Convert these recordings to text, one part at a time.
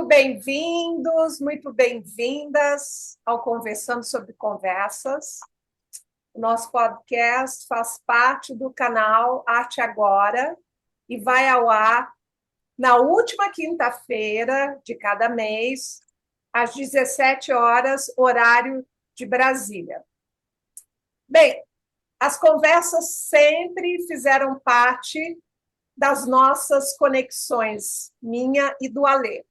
bem-vindos, muito bem-vindas ao Conversando sobre Conversas. O nosso podcast faz parte do canal Arte Agora e vai ao ar na última quinta-feira de cada mês, às 17 horas, horário de Brasília. Bem, as conversas sempre fizeram parte das nossas conexões, minha e do Alê.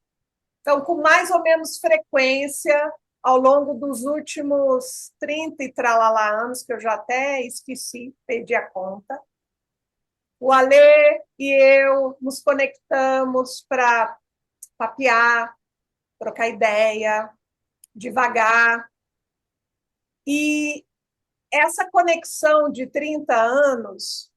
Então, com mais ou menos frequência, ao longo dos últimos 30 e tralalá anos, que eu já até esqueci, perdi a conta, o Alê e eu nos conectamos para papear, trocar ideia, devagar. E essa conexão de 30 anos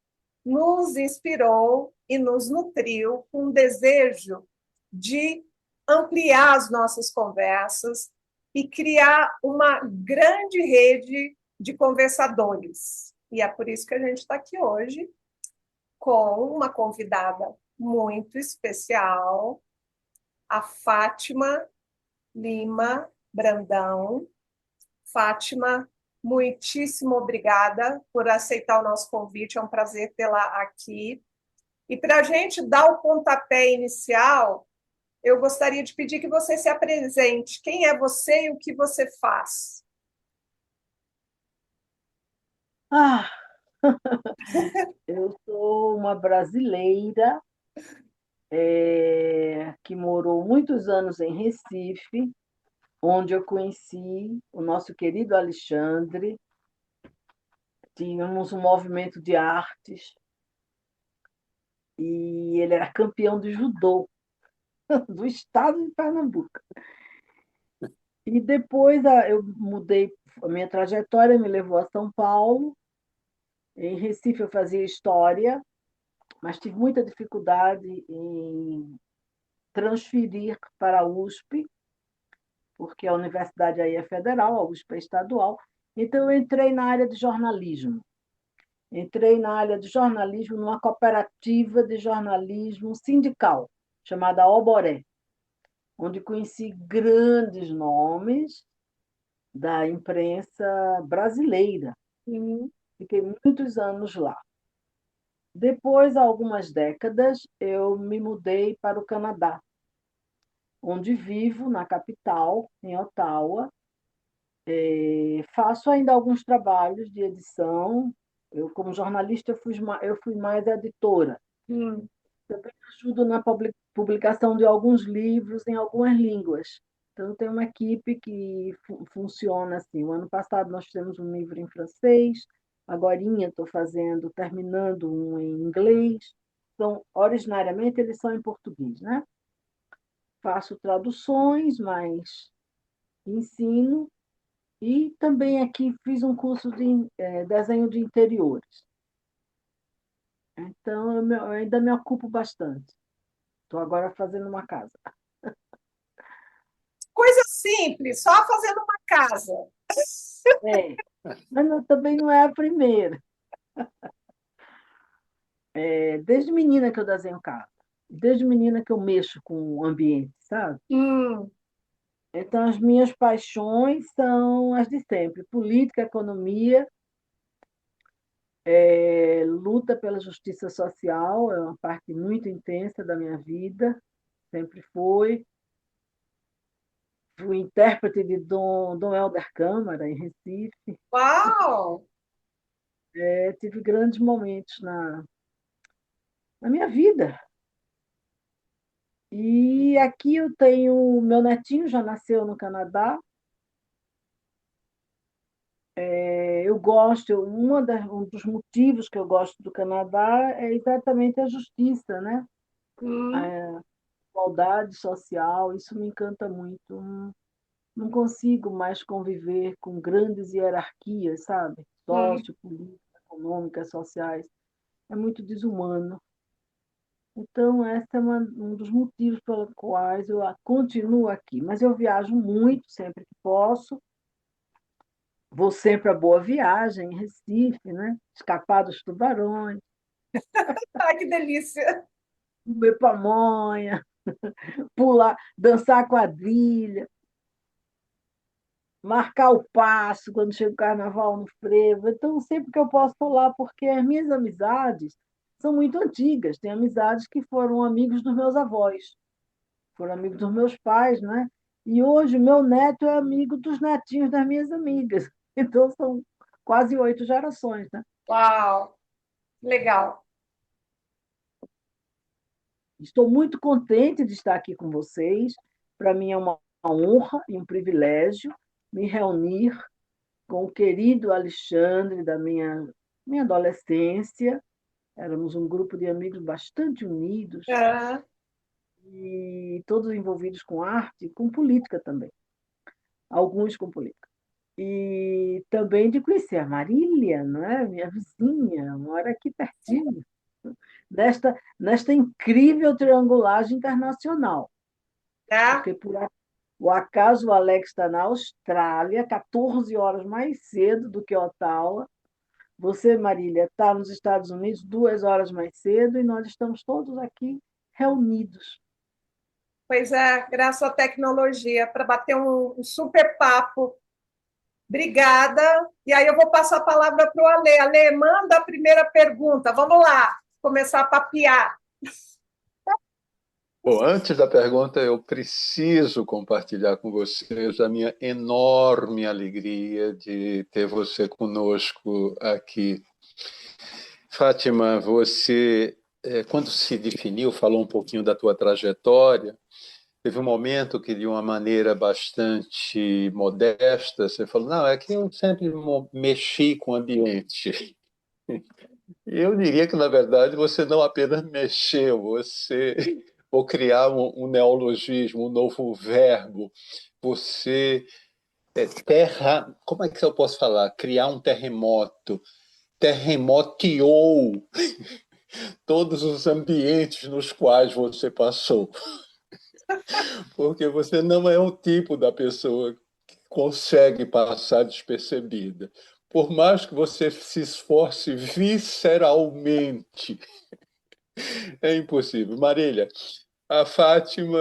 nos inspirou e nos nutriu com um desejo de ampliar as nossas conversas e criar uma grande rede de conversadores. E é por isso que a gente está aqui hoje com uma convidada muito especial, a Fátima Lima Brandão. Fátima, muitíssimo obrigada por aceitar o nosso convite, é um prazer tê-la aqui. E para a gente dar o pontapé inicial, eu gostaria de pedir que você se apresente. Quem é você e o que você faz? Ah, eu sou uma brasileira que morou muitos anos em Recife, onde eu conheci o nosso querido Alexandre. Tínhamos um movimento de artes e ele era campeão de judô do estado de Pernambuco. E depois eu mudei, a minha trajetória me levou a São Paulo. Em Recife eu fazia história, mas tive muita dificuldade em transferir para a USP, porque a universidade aí é federal, a USP é estadual. Então, eu entrei na área de jornalismo. Entrei na área de jornalismo numa cooperativa de jornalismo sindical, chamada Oboré, onde conheci grandes nomes da imprensa brasileira. Sim. Fiquei muitos anos lá. Depois, há algumas décadas, eu me mudei para o Canadá, onde vivo na capital, em Ottawa. Faço ainda alguns trabalhos de edição. Eu, como jornalista, eu fui mais editora. Hum. Também ajudo na publicação de alguns livros em algumas línguas. Então, tem uma equipe que funciona assim. O ano passado nós fizemos um livro em francês, agorinha estou terminando um em inglês. Então, originariamente, eles são em português, né? Faço traduções, mas ensino. E também aqui fiz um curso de desenho de interiores. Então, eu ainda me ocupo bastante. Estou agora fazendo uma casa. Coisa simples, só fazendo uma casa. É, mas também não é a primeira. Desde menina que eu desenho casa. Desde menina que eu mexo com o ambiente, sabe? Hum. Então, as minhas paixões são as de sempre: política, economia, luta pela justiça social, é uma parte muito intensa da minha vida, sempre foi. Fui intérprete de Dom Helder Câmara, em Recife. Uau! Tive grandes momentos na minha vida. E aqui eu tenho, meu netinho já nasceu no Canadá. Eu gosto, um dos motivos que eu gosto do Canadá é exatamente a justiça, né? Hum. A igualdade social, isso me encanta muito. Não consigo mais conviver com grandes hierarquias, sabe? Hum. Sociopolíticas, econômicas, sociais. É muito desumano. Então, esse é um dos motivos pelos quais eu continuo aqui. Mas eu viajo muito, sempre que posso. Vou sempre a Boa Viagem, em Recife, né? Escapar dos tubarões, Ai, que delícia! comer pamonha. pular, dançar quadrilha, marcar o passo quando chega o carnaval no frevo. Então, sempre que eu posso estou lá, porque as minhas amizades são muito antigas. Tem amizades que foram amigos dos meus avós, foram amigos dos meus pais, né? E hoje o meu neto é amigo dos netinhos das minhas amigas. Então, são quase 8 gerações, né? Uau, legal. Estou muito contente de estar aqui com vocês. Para mim é uma honra e um privilégio me reunir com o querido Alexandre da minha adolescência. Éramos um grupo de amigos bastante unidos Ah, e todos envolvidos com arte e com política também, alguns com política. E também de conhecer a Marília, não é? Minha vizinha, mora aqui pertinho, nesta incrível triangulagem internacional. né? Porque por o acaso o Alex está na Austrália, 14 horas mais cedo do que Ottawa. Você, Marília, está nos Estados Unidos 2 horas mais cedo e nós estamos todos aqui reunidos. Pois é, graças à tecnologia, para bater um super papo. Obrigada. E aí eu vou passar a palavra para o Ale. Ale, manda a primeira pergunta. Vamos lá, começar a papear. Bom, antes da pergunta, eu preciso compartilhar com vocês a minha enorme alegria de ter você conosco aqui. Fátima, você, quando se definiu, falou um pouquinho da tua trajetória, teve um momento que, de uma maneira bastante modesta, você falou, não, é que eu sempre mexi com o ambiente. Eu diria que, na verdade, você não apenas mexeu, você, ou criar um neologismo, um novo verbo, você como é que eu posso falar? Criar um terremoto, terremoteou todos os ambientes nos quais você passou, porque você não é o tipo da pessoa que consegue passar despercebida. Por mais que você se esforce visceralmente, é impossível. Marília, a Fátima,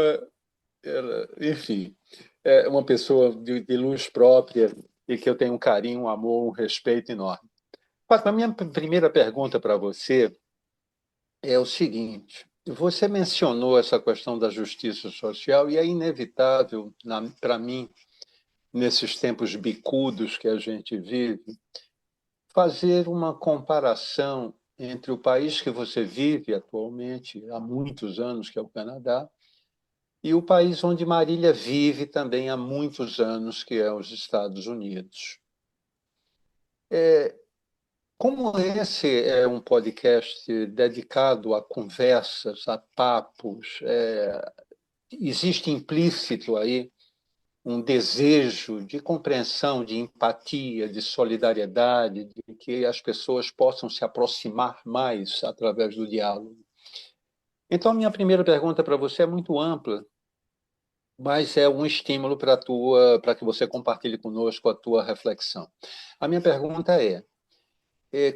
enfim, é uma pessoa de luz própria e que eu tenho um carinho, um amor, um respeito enorme. Fátima, a minha primeira pergunta para você é o seguinte: você mencionou essa questão da justiça social e é inevitável, para mim, nesses tempos bicudos que a gente vive, fazer uma comparação entre o país que você vive atualmente, há muitos anos, que é o Canadá, e o país onde Marília vive também há muitos anos, que é os Estados Unidos. Como esse é um podcast dedicado a conversas, a papos, existe implícito aí um desejo de compreensão, de empatia, de solidariedade, de que as pessoas possam se aproximar mais através do diálogo. Então, a minha primeira pergunta para você é muito ampla, mas é um estímulo para que você compartilhe conosco a tua reflexão. A minha pergunta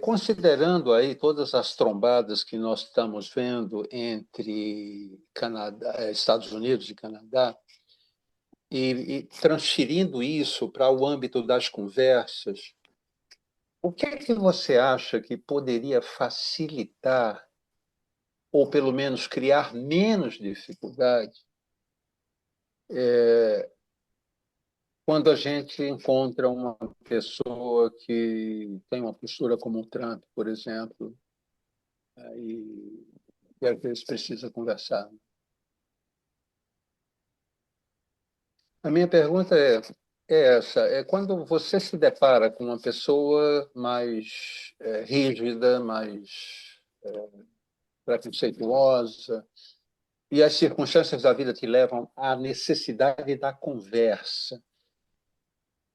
considerando aí todas as trombadas que nós estamos vendo entre Estados Unidos e Canadá, e transferindo isso para o âmbito das conversas, o que é que você acha que poderia facilitar, ou pelo menos criar menos dificuldade, quando a gente encontra uma pessoa que tem uma postura como o Trump, por exemplo, e às vezes precisa conversar? A minha pergunta é essa: quando você se depara com uma pessoa mais rígida, mais preconceituosa, e as circunstâncias da vida te levam à necessidade da conversa,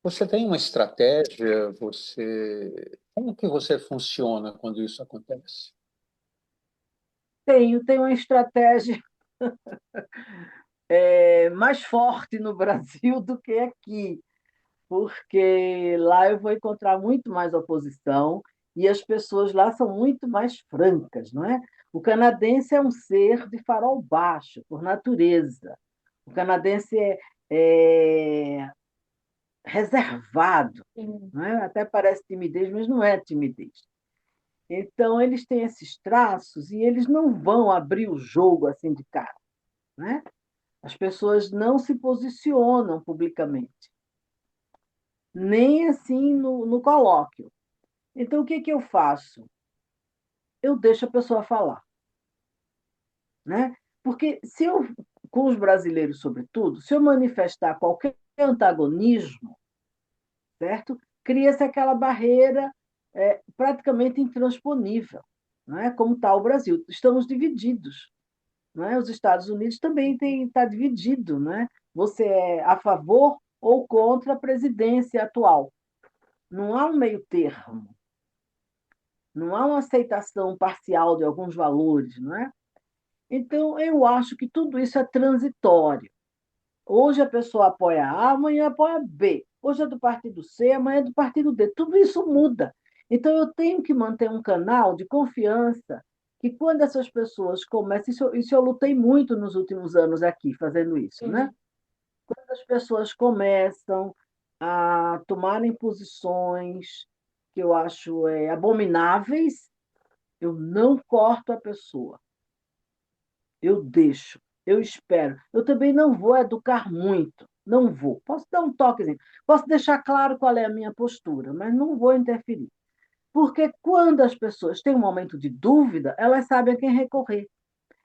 você tem uma estratégia? Como que você funciona quando isso acontece? Tenho uma estratégia mais forte no Brasil do que aqui, porque lá eu vou encontrar muito mais oposição e as pessoas lá são muito mais francas, não é? O canadense é um ser de farol baixo, por natureza. O canadense é reservado, Sim. não é? Até parece timidez, mas não é timidez. Então, eles têm esses traços e eles não vão abrir o jogo assim de cara, né? As pessoas não se posicionam publicamente, nem assim no colóquio. Então, o que que eu faço? Eu deixo a pessoa falar, né? Porque se eu, com os brasileiros, sobretudo, se eu manifestar qualquer antagonismo, certo? Cria-se aquela barreira praticamente intransponível, não é? Como está o Brasil. Estamos divididos. Não é? Os Estados Unidos também está dividido. Não é? Você é a favor ou contra a presidência atual. Não há um meio termo. Não há uma aceitação parcial de alguns valores. Não é? Então, eu acho que tudo isso é transitório. Hoje a pessoa apoia A, amanhã apoia B. Hoje é do partido C, amanhã é do partido D. Tudo isso muda. Então, eu tenho que manter um canal de confiança que quando essas pessoas começam... Isso eu lutei muito nos últimos anos aqui, fazendo isso, né? Sim. Quando as pessoas começam a tomarem posições que eu acho abomináveis, eu não corto a pessoa. Eu deixo, eu espero. Eu também não vou educar muito, não vou. Posso dar um toquezinho, posso deixar claro qual é a minha postura, mas não vou interferir. Porque quando as pessoas têm um momento de dúvida, elas sabem a quem recorrer.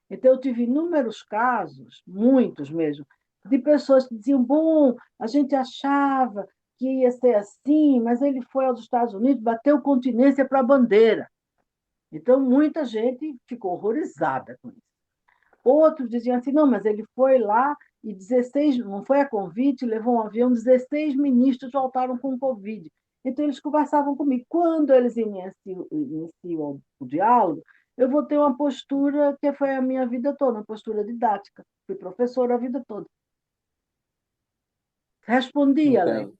Então, eu tive inúmeros casos, muitos mesmo, de pessoas que diziam: bom, a gente achava que ia ser assim, mas ele foi aos Estados Unidos, bateu continência para a bandeira. Então, muita gente ficou horrorizada com isso. Outros diziam assim, não, mas ele foi lá e 16, não foi a convite, levou um avião, 16 ministros voltaram com Covid. Então, eles conversavam comigo. Quando eles iniciam o diálogo, eu vou ter uma postura que foi a minha vida toda, uma postura didática. Fui professora a vida toda. Respondi, Alex. Entendo.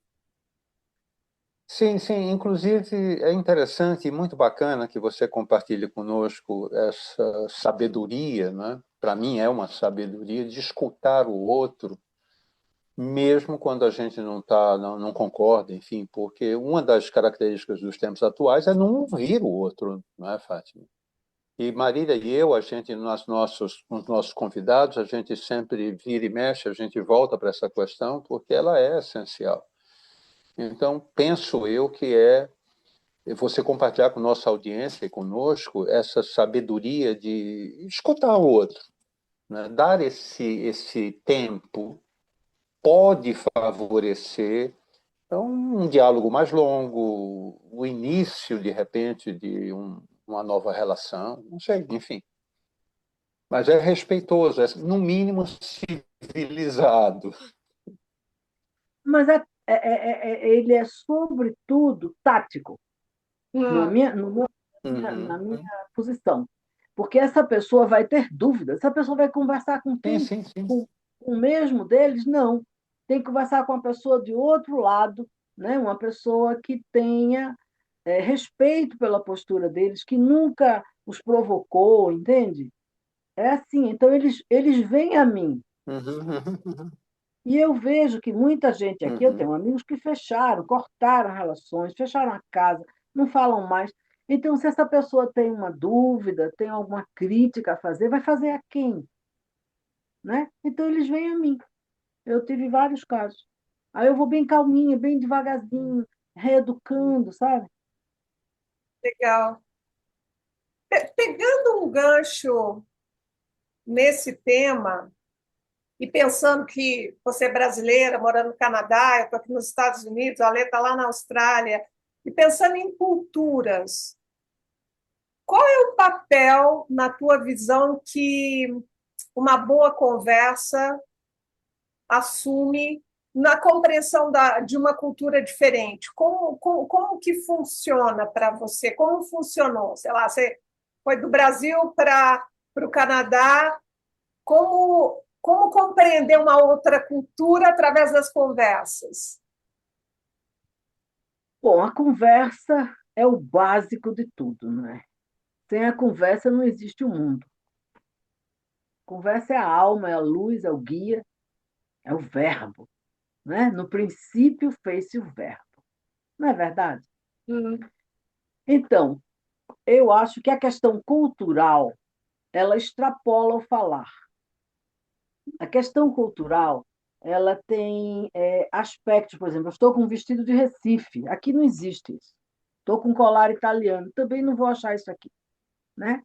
Sim, sim. Inclusive, é interessante e muito bacana que você compartilhe conosco essa sabedoria, né? Para mim é uma sabedoria de escutar o outro, mesmo quando a gente não concorda, enfim, porque uma das características dos tempos atuais é não ouvir o outro, não é, Fátima? E Marília e eu, a gente, nos nossos convidados, a gente sempre vira e mexe, a gente volta para essa questão, porque ela é essencial. Então, penso eu que é você compartilhar com nossa audiência e conosco essa sabedoria de escutar o outro, né? Dar esse tempo pode favorecer um diálogo mais longo, o início, de repente, de uma nova relação, não sei, enfim. Mas é respeitoso, é, no mínimo civilizado. Mas ele é, sobretudo, tático, na Hum. minha, no meu, na Uhum. minha posição. Porque essa pessoa vai ter dúvidas, essa pessoa vai conversar com Sim, quem? sim, sim. Com o mesmo deles? Não. Tem que conversar com uma pessoa de outro lado, né? Uma pessoa que tenha respeito pela postura deles, que nunca os provocou, entende? É assim, então eles vêm a mim. Uhum, uhum, E eu vejo que muita gente aqui, eu uhum. tenho amigos que fecharam, cortaram relações, fecharam a casa, não falam mais. Então, se essa pessoa tem uma dúvida, tem alguma crítica a fazer, vai fazer a quem? Né? Então, eles vêm a mim. Eu tive vários casos. Aí eu vou bem calminha, bem devagarzinho, reeducando, sabe? Legal. Pegando um gancho nesse tema e pensando que você é brasileira, morando no Canadá, eu estou aqui nos Estados Unidos, a Lê está lá na Austrália, e pensando em culturas, qual é o papel, na tua visão, que uma boa conversa assume na compreensão de uma cultura diferente? Como que funciona para você? Como funcionou? Sei lá, você foi do Brasil para o Canadá, como compreender uma outra cultura através das conversas? Bom, a conversa é o básico de tudo, não é? Sem a conversa não existe o mundo. Conversa é a alma, é a luz, é o guia, é o verbo, né? No princípio fez-se o verbo. Não é verdade? Hum. Então, eu acho que a questão cultural, ela extrapola o falar. A questão cultural, ela tem aspectos, por exemplo, eu estou com um vestido de Recife, aqui não existe isso. Estou com um colar italiano, também não vou achar isso aqui, né?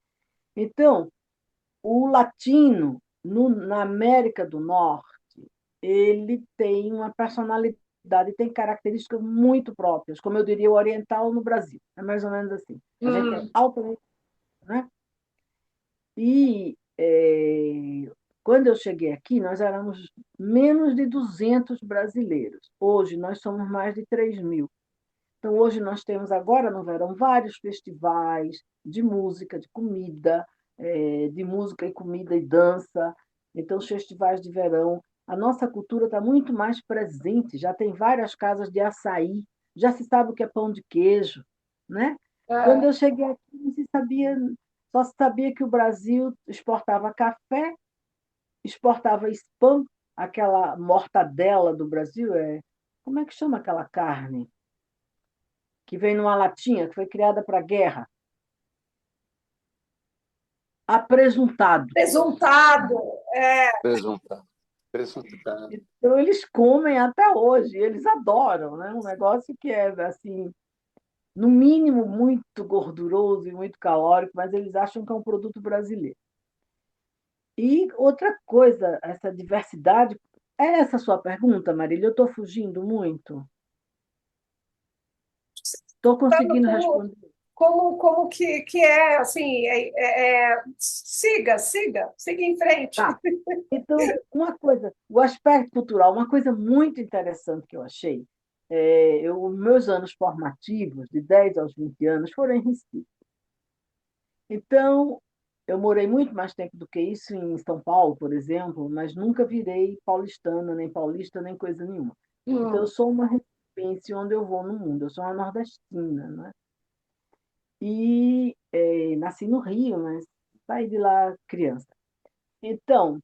Então, o latino, na América do Norte, ele tem uma personalidade, tem características muito próprias, como eu diria o oriental no Brasil. É mais ou menos assim. A gente é Hum. altamente, né? E quando eu cheguei aqui, nós éramos menos de 200 brasileiros. Hoje, nós somos mais de 3.000. Então, hoje nós temos agora no verão vários festivais de música, de comida, de música e comida e dança. Então, os festivais de verão, a nossa cultura está muito mais presente. Já tem várias casas de açaí, já se sabe o que é pão de queijo, né? Quando É. eu cheguei aqui, não se sabia, só se sabia que o Brasil exportava café, exportava spam, aquela mortadela do Brasil, como é que chama aquela carne? Que vem numa latinha, que foi criada para a guerra, apresuntado. Presuntado. É. Presuntar. Presuntar. Então, eles comem até hoje, eles adoram, né? Um negócio que é, assim, no mínimo, muito gorduroso e muito calórico, mas eles acham que é um produto brasileiro. E outra coisa, essa diversidade. É essa a sua pergunta, Marília? Eu estou fugindo muito? Estou Dando conseguindo como, responder? como que é, assim, siga em frente. Tá. Então, uma coisa, o aspecto cultural, uma coisa muito interessante que eu achei, meus anos formativos, de 10 aos 20 anos, foram em Recife. Então, eu morei muito mais tempo do que isso em São Paulo, por exemplo, mas nunca virei paulistana, nem paulista, nem coisa nenhuma. Então, eu Hum. sou uma referência onde eu vou no mundo, eu sou uma nordestina, né? E nasci no Rio, mas saí de lá criança. Então,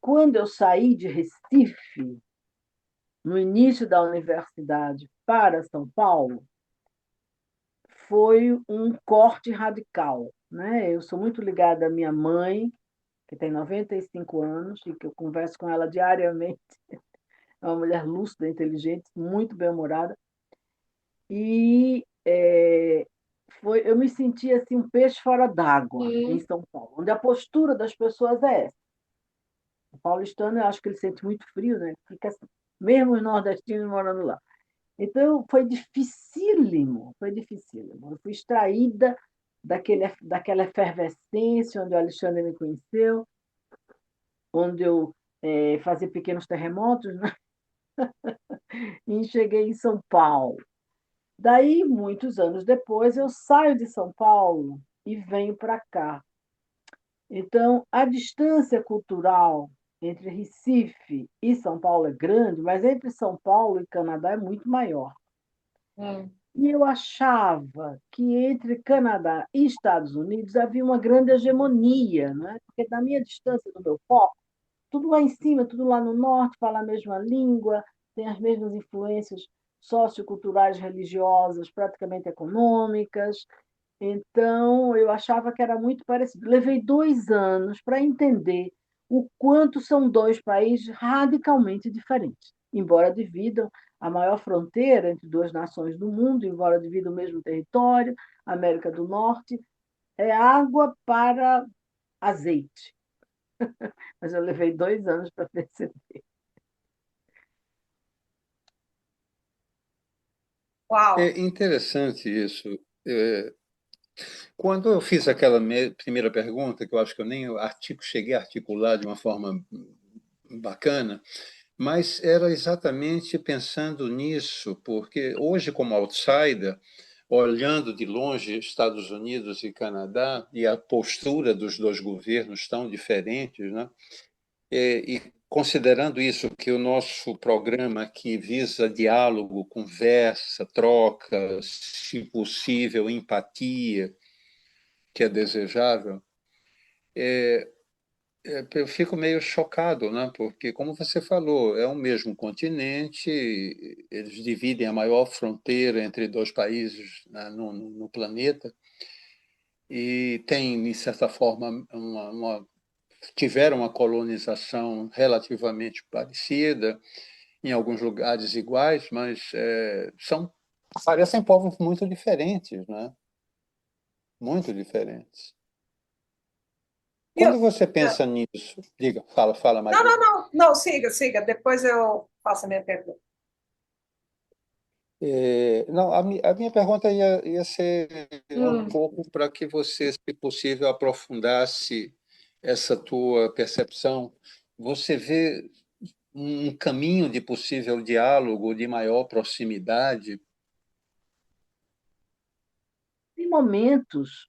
quando eu saí de Recife, no início da universidade para São Paulo, foi um corte radical, né? Eu sou muito ligada à minha mãe, que tem 95 anos e que eu converso com ela diariamente. É uma mulher lúcida, inteligente, muito bem-humorada. E eu me senti assim um peixe fora d'água em Hum. São Paulo, onde a postura das pessoas é essa. O paulistano, eu acho que ele sente muito frio, né? Fica assim, mesmo os nordestinos morando lá. Então, foi dificílimo, foi dificílimo. Eu fui extraída daquela efervescência onde o Alexandre me conheceu, onde eu fazia pequenos terremotos, né? E cheguei em São Paulo. Daí, muitos anos depois, eu saio de São Paulo e venho para cá. Então, a distância cultural entre Recife e São Paulo é grande, mas entre São Paulo e Canadá é muito maior. Hum. E eu achava que entre Canadá e Estados Unidos havia uma grande hegemonia, né? Porque da minha distância, do meu foco, tudo lá em cima, tudo lá no norte, fala a mesma língua, tem as mesmas influências socioculturais, religiosas, praticamente econômicas. Então, eu achava que era muito parecido. Levei 2 anos para entender o quanto são dois países radicalmente diferentes, embora dividam a maior fronteira entre duas nações do mundo, embora dividam o mesmo território, América do Norte, é água para azeite. Mas eu levei 2 anos para perceber. Uau! É interessante isso. É, Quando eu fiz aquela primeira pergunta, que eu acho que eu nem cheguei a articular de uma forma bacana, mas era exatamente pensando nisso, porque hoje, como outsider, olhando de longe Estados Unidos e Canadá, e a postura dos dois governos tão diferentes, né? E considerando isso, que o nosso programa aqui visa diálogo, conversa, troca, se possível, empatia, que é desejável, eu fico meio chocado, né? Porque, como você falou, é o mesmo continente, eles dividem a maior fronteira entre dois países, né, no planeta, e tem, de certa forma, tiveram uma colonização relativamente parecida, em alguns lugares iguais, mas parecem povos muito diferentes, né? Muito diferentes. Eu, Quando você pensa nisso, diga, fala, não, Maria. não, não, não, siga, depois eu faço a minha pergunta. Não, a minha pergunta ia ser um Hum. pouco para que você, se possível, aprofundasse essa tua percepção. Você vê um caminho de possível diálogo, de maior proximidade? Tem momentos,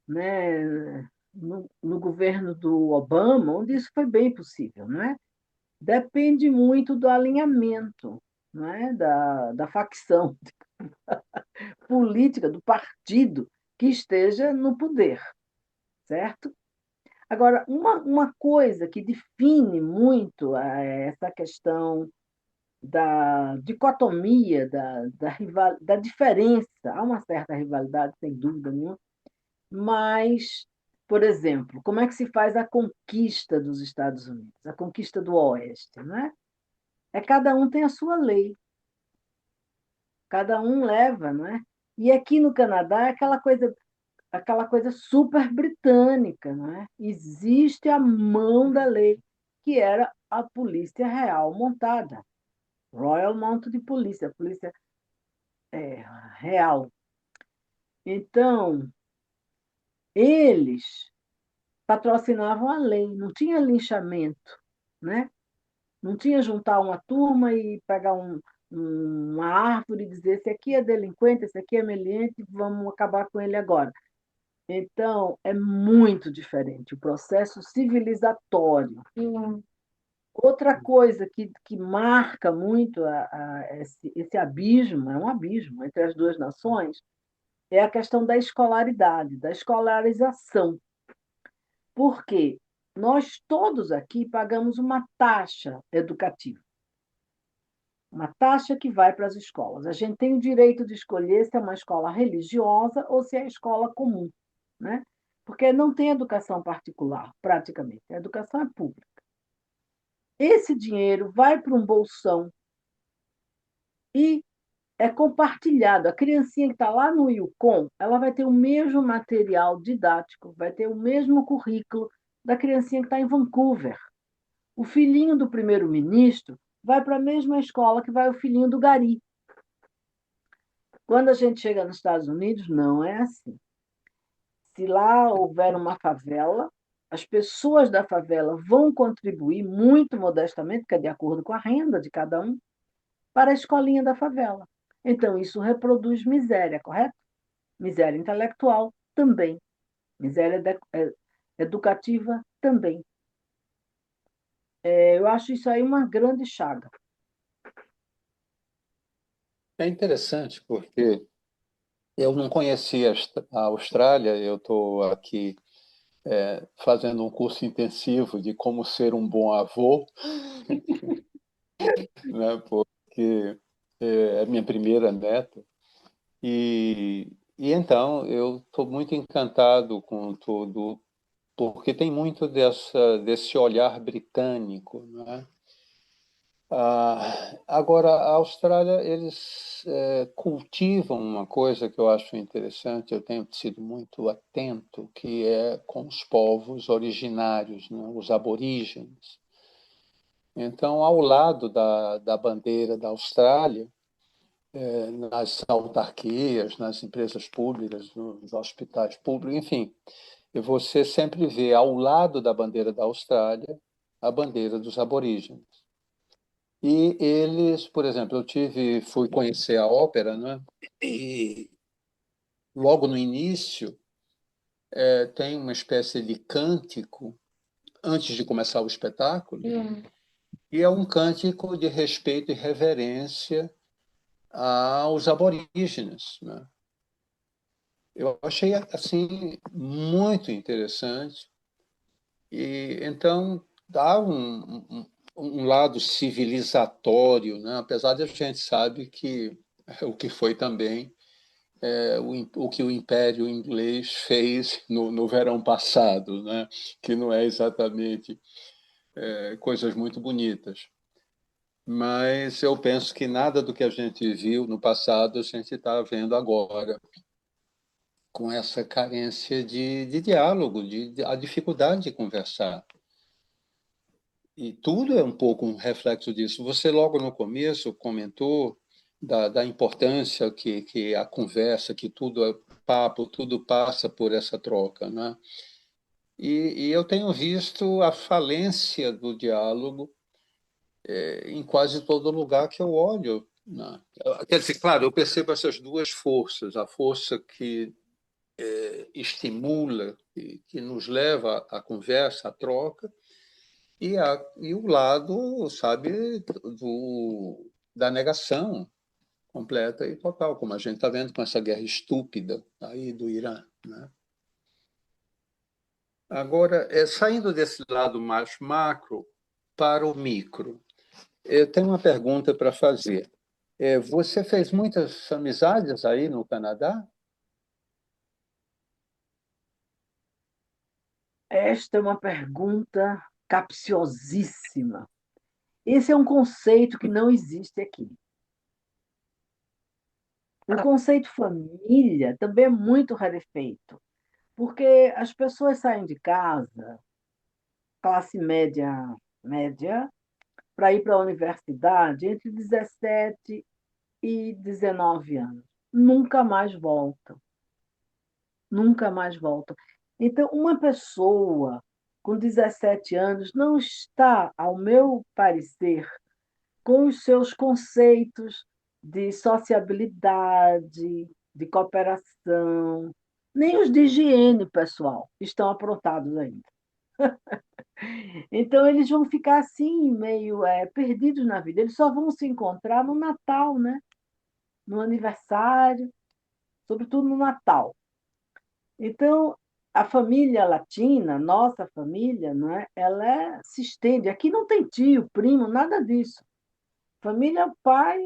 né, no governo do Obama, onde isso foi bem possível, não é? Depende muito do alinhamento, não é? Da facção política, do partido que esteja no poder, certo? Agora, uma coisa que define muito essa questão da dicotomia, da diferença, há uma certa rivalidade, sem dúvida nenhuma, mas, por exemplo, como é que se faz a conquista dos Estados Unidos, a conquista do Oeste, não é? Cada um tem a sua lei, cada um leva, não é? E aqui no Canadá é aquela coisa super britânica, não é? Existe a mão da lei, que era a Polícia Real montada, Royal Mounted Police, a polícia real. Então, eles patrocinavam a lei, não tinha linchamento, né? Não tinha juntar uma turma e pegar uma árvore e dizer esse aqui é delinquente, esse aqui é meliante, vamos acabar com ele agora. Então, é muito diferente o processo civilizatório. Hum. Outra coisa que marca muito esse abismo, é um abismo entre as duas nações, é a questão da escolaridade, da escolarização. Por quê? Nós todos aqui pagamos uma taxa educativa, uma taxa que vai para as escolas. A gente tem o direito de escolher se é uma escola religiosa ou se é escola comum, né? Porque não tem educação particular, praticamente. A educação é pública. Esse dinheiro vai para um bolsão e é compartilhado. A criancinha que está lá no Yukon, ela vai ter o mesmo material didático, vai ter o mesmo currículo da criancinha que está em Vancouver. O filhinho do primeiro-ministro vai para a mesma escola que vai o filhinho do gari. Quando a gente chega nos Estados Unidos, não é assim. Se lá houver uma favela, as pessoas da favela vão contribuir muito modestamente, que é de acordo com a renda de cada um, para a escolinha da favela. Então, isso reproduz miséria, correto? Miséria intelectual também. Miséria educativa também. Eu acho isso aí uma grande chaga. É interessante, porque eu não conhecia a Austrália, eu estou aqui fazendo um curso intensivo de como ser um bom avô, né, porque é minha primeira neta. E então eu estou muito encantado com tudo, porque tem muito desse olhar britânico, né? Agora, a Austrália, eles cultivam uma coisa que eu acho interessante, eu tenho sido muito atento, que é com os povos originários, né? Os aborígenes. Então, ao lado da bandeira da Austrália, nas autarquias, nas empresas públicas, nos hospitais públicos, enfim, você sempre vê ao lado da bandeira da Austrália a bandeira dos aborígenes. E eles, por exemplo, fui conhecer a ópera, né? E logo no início tem uma espécie de cântico antes de começar o espetáculo, Hum. e é um cântico de respeito e reverência aos aborígenes, né? Eu achei assim muito interessante e então dá um lado civilizatório, né? Apesar de a gente sabe que o que foi também o que o Império Inglês fez no verão passado, né? Que não é exatamente coisas muito bonitas. Mas eu penso que nada do que a gente viu no passado a gente está vendo agora, com essa carência de diálogo, a dificuldade de conversar. E tudo é um pouco um reflexo disso. Você, logo no começo, comentou da importância que a conversa, que tudo é papo, tudo passa por essa troca, né? E eu tenho visto a falência do diálogo em quase todo lugar que eu olho, né? Quer dizer, claro, eu percebo essas duas forças, a força que estimula, que nos leva à conversa, à troca, e o lado, sabe, da negação completa e total, como a gente está vendo com essa guerra estúpida aí do Irã, né? Agora, saindo desse lado mais macro para o micro, eu tenho uma pergunta para fazer. Você fez muitas amizades aí no Canadá? Esta é uma pergunta capciosíssima. Esse é um conceito que não existe aqui. O conceito família também é muito rarefeito, porque as pessoas saem de casa, classe média, média, para ir para a universidade entre 17 e 19 anos. Nunca mais voltam, nunca mais voltam. Então, uma pessoa com 17 anos não está, ao meu parecer, com os seus conceitos de sociabilidade, de cooperação, nem os de higiene pessoal estão aprontados ainda. Então, eles vão ficar assim, meio perdidos na vida. Eles só vão se encontrar no Natal, né? No aniversário, sobretudo no Natal. Então, a família latina, nossa família, não é? Se estende. Aqui não tem tio, primo, nada disso. Família, é o pai,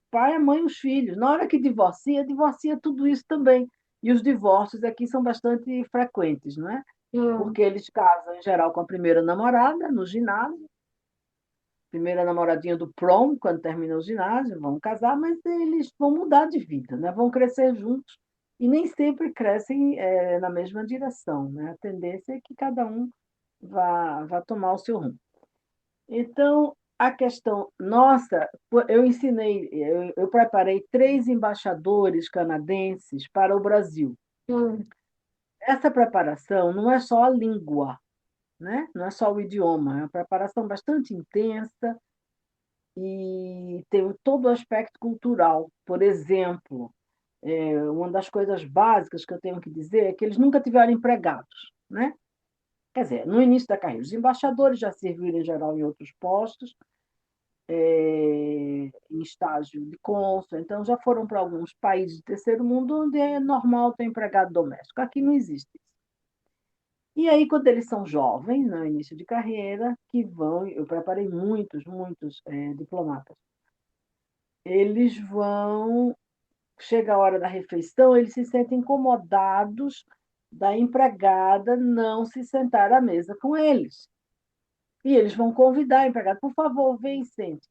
pai, a mãe, os filhos. Na hora que divorcia, divorcia tudo isso também. E os divórcios aqui são bastante frequentes, não é? Hum, Porque eles casam, em geral, com a primeira namorada, no ginásio, primeira namoradinha do prom, quando termina o ginásio, vão casar, mas eles vão mudar de vida, né? Vão crescer juntos e nem sempre crescem na mesma direção, né? A tendência é que cada um vá tomar o seu rumo. Então, a questão, nossa, eu preparei 3 embaixadores canadenses para o Brasil. hum, Essa preparação não é só a língua, né? Não é só o idioma, é uma preparação bastante intensa e tem todo o aspecto cultural. Por exemplo, uma das coisas básicas que eu tenho que dizer é que eles nunca tiveram empregados, né? Quer dizer, no início da carreira, os embaixadores já serviram em geral em outros postos, em estágio de cônsul, então já foram para alguns países de terceiro mundo onde é normal ter empregado doméstico. Aqui não existe isso. E aí, quando eles são jovens, no início de carreira, que vão, eu preparei muitos diplomatas, eles vão, chega a hora da refeição, eles se sentem incomodados da empregada não se sentar à mesa com eles. E eles vão convidar a empregada, por favor, vem e sente.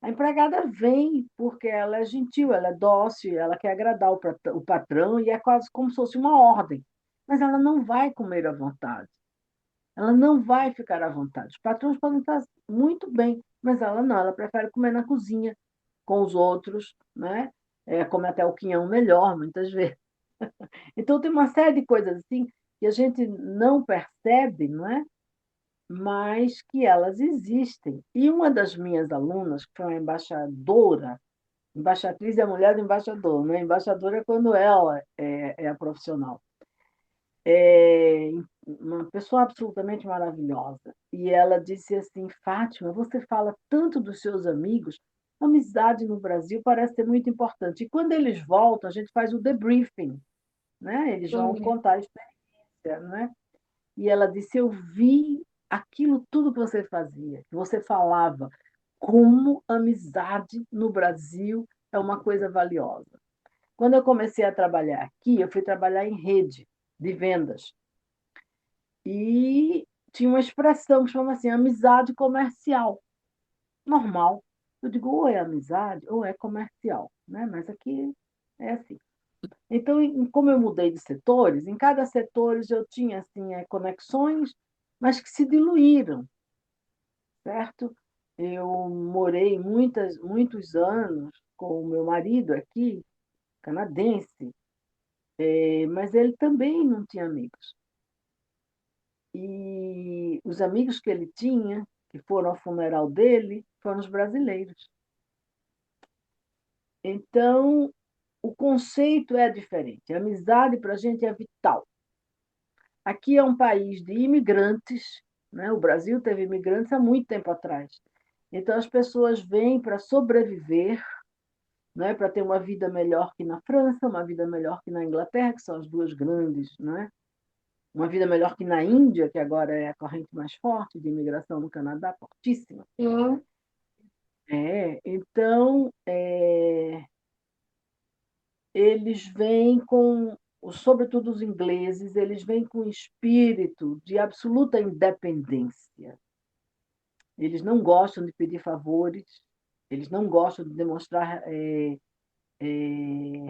A empregada vem porque ela é gentil, ela é dócil, ela quer agradar o patrão e é quase como se fosse uma ordem. Mas ela não vai comer à vontade. Ela não vai ficar à vontade. Os patrões podem estar muito bem, mas ela não, ela prefere comer na cozinha com os outros, né? Come até o quinhão melhor, muitas vezes. Então, tem uma série de coisas assim que a gente não percebe, não é? Mas que elas existem. E uma das minhas alunas, que foi uma embaixadora, embaixatriz é a mulher do embaixador, né? Embaixadora é quando ela é a profissional. É uma pessoa absolutamente maravilhosa. E ela disse assim: Fátima, você fala tanto dos seus amigos, a amizade no Brasil parece ser muito importante. E quando eles voltam, a gente faz o debriefing. né? Eles vão contar a experiência, né? E ela disse: eu vi aquilo tudo que você fazia, que você falava, como amizade no Brasil é uma coisa valiosa. Quando eu comecei a trabalhar aqui, eu fui trabalhar em rede de vendas. E tinha uma expressão que chama assim, amizade comercial. Normal. Eu digo, ou é amizade ou é comercial, né? Mas aqui é assim. Então, como eu mudei de setores, em cada setor eu tinha assim, conexões, mas que se diluíram, certo? Eu morei muitos anos com o meu marido aqui, canadense, mas ele também não tinha amigos. E os amigos que ele tinha, que foram ao funeral dele, foram os brasileiros. Então, o conceito é diferente. A amizade para a gente é vital. Aqui é um país de imigrantes, né? O Brasil teve imigrantes há muito tempo atrás. Então, as pessoas vêm para sobreviver, né? Para ter uma vida melhor que na França, uma vida melhor que na Inglaterra, que são as duas grandes, né? Uma vida melhor que na Índia, que agora é a corrente mais forte de imigração no Canadá, fortíssima. Hum. Então, eles vêm com, sobretudo os ingleses, eles vêm com espírito de absoluta independência. Eles não gostam de pedir favores, eles não gostam de demonstrar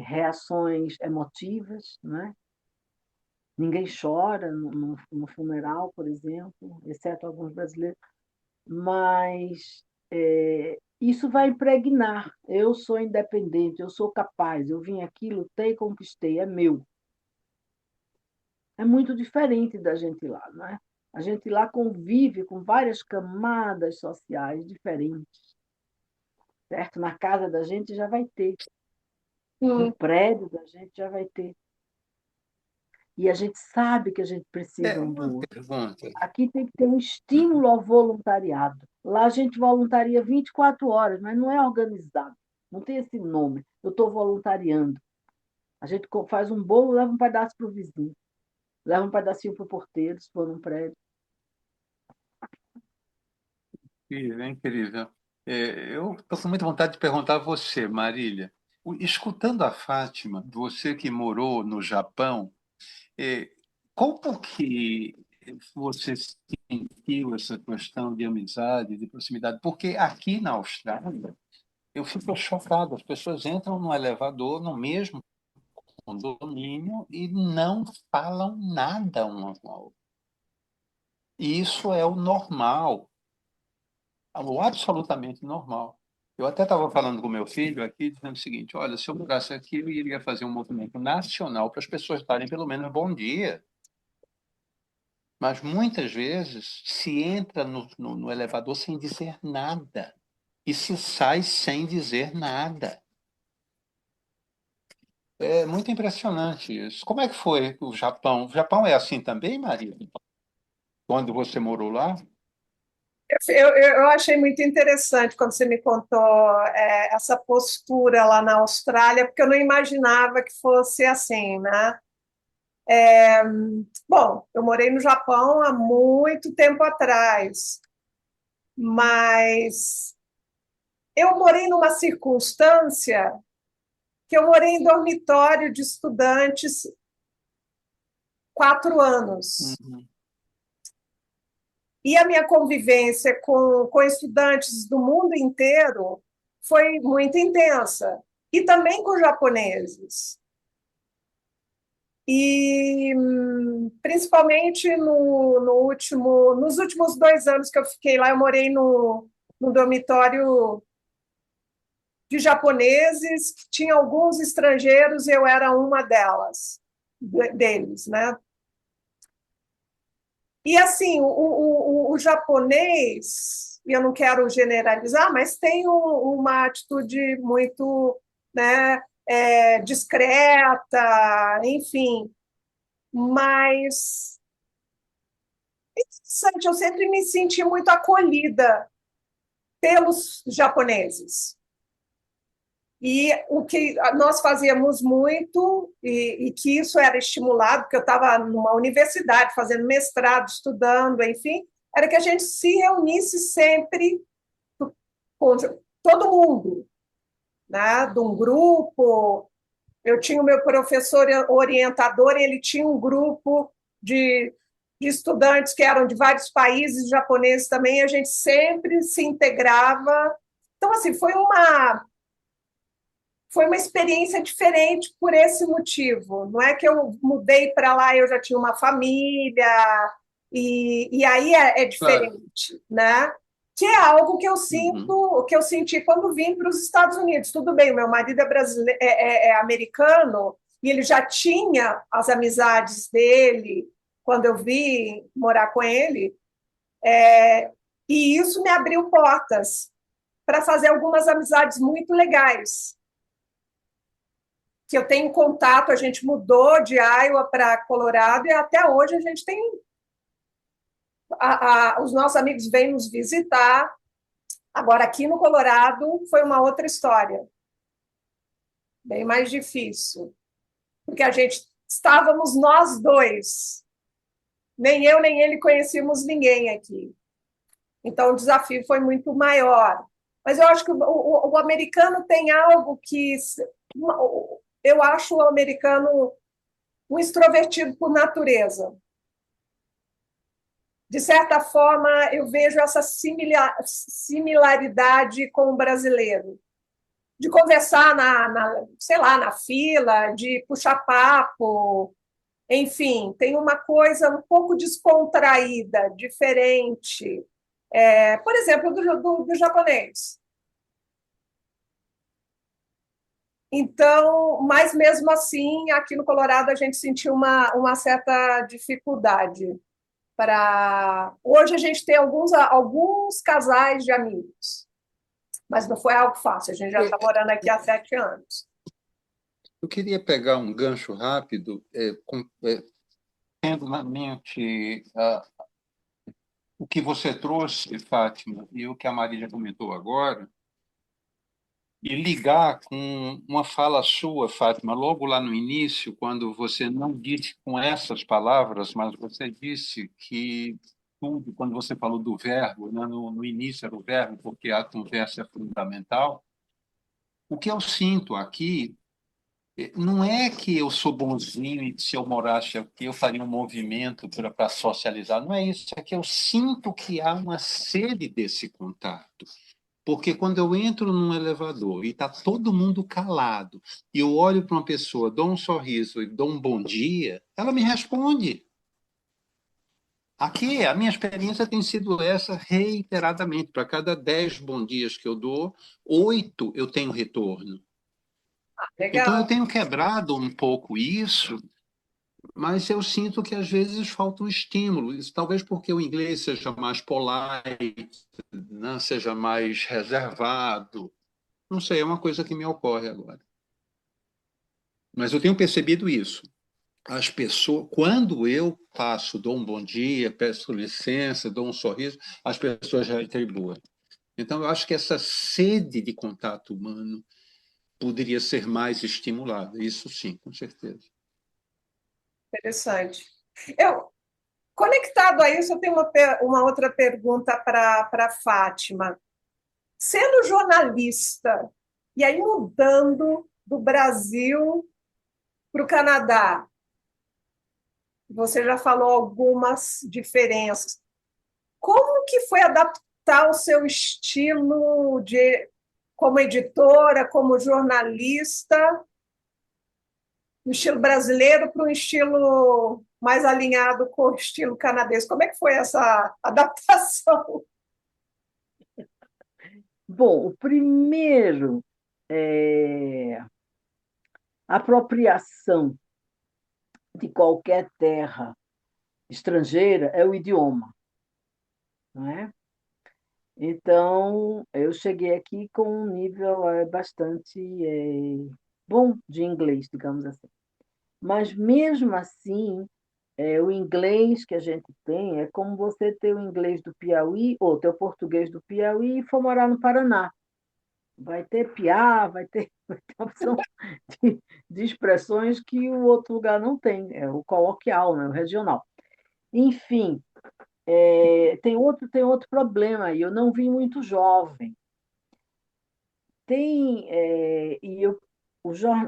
reações emotivas, né? Ninguém chora no funeral, por exemplo, exceto alguns brasileiros, mas isso vai impregnar. Eu sou independente, eu sou capaz, eu vim aqui, lutei, conquistei, é meu. É muito diferente da gente lá, não é? A gente lá convive com várias camadas sociais diferentes, certo? Na casa da gente já vai ter, no Hum. prédio da gente já vai ter. E a gente sabe que a gente precisa um Uma do outro. pergunta. Aqui tem que ter um estímulo ao voluntariado. Lá a gente voluntaria 24 horas, mas não é organizado. Não tem esse nome. Eu estou voluntariando. A gente faz um bolo, leva um pedaço para o vizinho, leva um pedacinho para o porteiro, se for num prédio. Incrível, incrível. Eu estou com muita vontade de perguntar a você, Marília. Escutando a Fátima, você que morou no Japão, é, como que você sentiu essa questão de amizade, de proximidade? Porque aqui na Austrália, eu fico chocado. As pessoas entram no elevador, no mesmo condomínio, e não falam nada um ao outro. E isso é o normal. Algo absolutamente normal. Eu até estava falando com meu filho aqui, dizendo o seguinte: olha, se eu morasse aqui, eu iria fazer um movimento nacional para as pessoas darem pelo menos bom dia. Mas muitas vezes se entra no elevador sem dizer nada e se sai sem dizer nada. É muito impressionante isso. Como é que foi o Japão? O Japão é assim também, Maria? Quando você morou lá? Eu achei muito interessante quando você me contou essa postura lá na Austrália, porque eu não imaginava que fosse assim, né? Bom, eu morei no Japão há muito tempo atrás, mas eu morei numa circunstância que eu morei em dormitório de estudantes 4 anos. Uhum. E a minha convivência com estudantes do mundo inteiro foi muito intensa. E também com japoneses. E principalmente nos últimos 2 anos que eu fiquei lá, eu morei no dormitório de japoneses, que tinha alguns estrangeiros e eu era uma deles, né? E assim, o japonês, e eu não quero generalizar, mas tem uma atitude muito, né, discreta, enfim. Mas é interessante, eu sempre me senti muito acolhida pelos japoneses. E o que nós fazíamos muito, e que isso era estimulado, porque eu estava numa universidade fazendo mestrado, estudando, enfim, era que a gente se reunisse sempre com todo mundo, né? De um grupo. Eu tinha o meu professor orientador, e ele tinha um grupo de estudantes que eram de vários países, japoneses também, e a gente sempre se integrava. Então, assim, foi uma experiência diferente por esse motivo. Não é que eu mudei para lá e eu já tinha uma família, e aí é Claro. diferente, né? Que é algo que eu Uhum. sinto, que eu senti quando vim para os Estados Unidos. Tudo bem, o meu marido é brasileiro, é americano, e ele já tinha as amizades dele quando eu vim morar com ele, e isso me abriu portas para fazer algumas amizades muito legais que eu tenho contato. A gente mudou de Iowa para Colorado e até hoje a gente tem. Os nossos amigos vêm nos visitar. Agora, aqui no Colorado, foi uma outra história, bem mais difícil, porque a gente estávamos nós dois, nem eu nem ele conhecíamos ninguém aqui. Então, o desafio foi muito maior. Mas eu acho que o americano tem algo que. Eu acho o americano um extrovertido por natureza. De certa forma, eu vejo essa similaridade com o brasileiro, de conversar sei lá, na fila, de puxar papo, enfim, tem uma coisa um pouco descontraída, diferente. Por exemplo, do japonês. Então, mas mesmo assim, aqui no Colorado, a gente sentiu uma certa dificuldade. Hoje a gente tem alguns casais de amigos, mas não foi algo fácil. A gente já está É, morando aqui há 7 anos. eu queria pegar um gancho rápido, tendo na mente o que você trouxe, Fátima, e o que a Marília comentou agora, e ligar com uma fala sua, Fátima, logo lá no início, quando você não disse com essas palavras, mas você disse que tudo, quando você falou do verbo, né, no início era o verbo, porque a conversa é fundamental. O que eu sinto aqui não é que eu sou bonzinho e se eu morasse aqui eu faria um movimento para socializar, não é isso, é que eu sinto que há uma sede desse contato. Porque quando eu entro num elevador e está todo mundo calado, e eu olho para uma pessoa, dou um sorriso e dou um bom dia, ela me responde. Aqui, a minha experiência tem sido essa reiteradamente. Para cada 10 bom dias que eu dou, 8 eu tenho retorno. Então, eu Legal, tenho quebrado um pouco isso, mas eu sinto que às vezes falta um estímulo. Isso, talvez porque o inglês seja mais polite, né? Seja mais reservado. Não sei, é uma coisa que me ocorre agora. Mas eu tenho percebido isso. As pessoas, quando eu passo, dou um bom dia, peço licença, dou um sorriso, as pessoas já retribuem. Então, eu acho que essa sede de contato humano poderia ser mais estimulada. Isso sim, com certeza. interessante. Eu, conectado a isso, eu tenho uma outra pergunta para Fátima. Sendo jornalista, e aí mudando do Brasil para o Canadá, você já falou algumas diferenças. Como que foi adaptar o seu estilo como editora, como jornalista, do estilo brasileiro para um estilo mais alinhado com o estilo canadense? Como é que foi essa adaptação? Bom, o primeiro é apropriação de qualquer terra estrangeira é o idioma, não é? Então, eu cheguei aqui com um nível bastante bom de inglês, digamos assim. Mas, mesmo assim, o inglês que a gente tem é como você ter o inglês do Piauí ou ter o português do Piauí e for morar no Paraná. Vai ter piá, vai ter. Tem opção de expressões que o outro lugar não tem, é o coloquial, né? O regional. Enfim, tem outro problema aí, eu não vim muito jovem.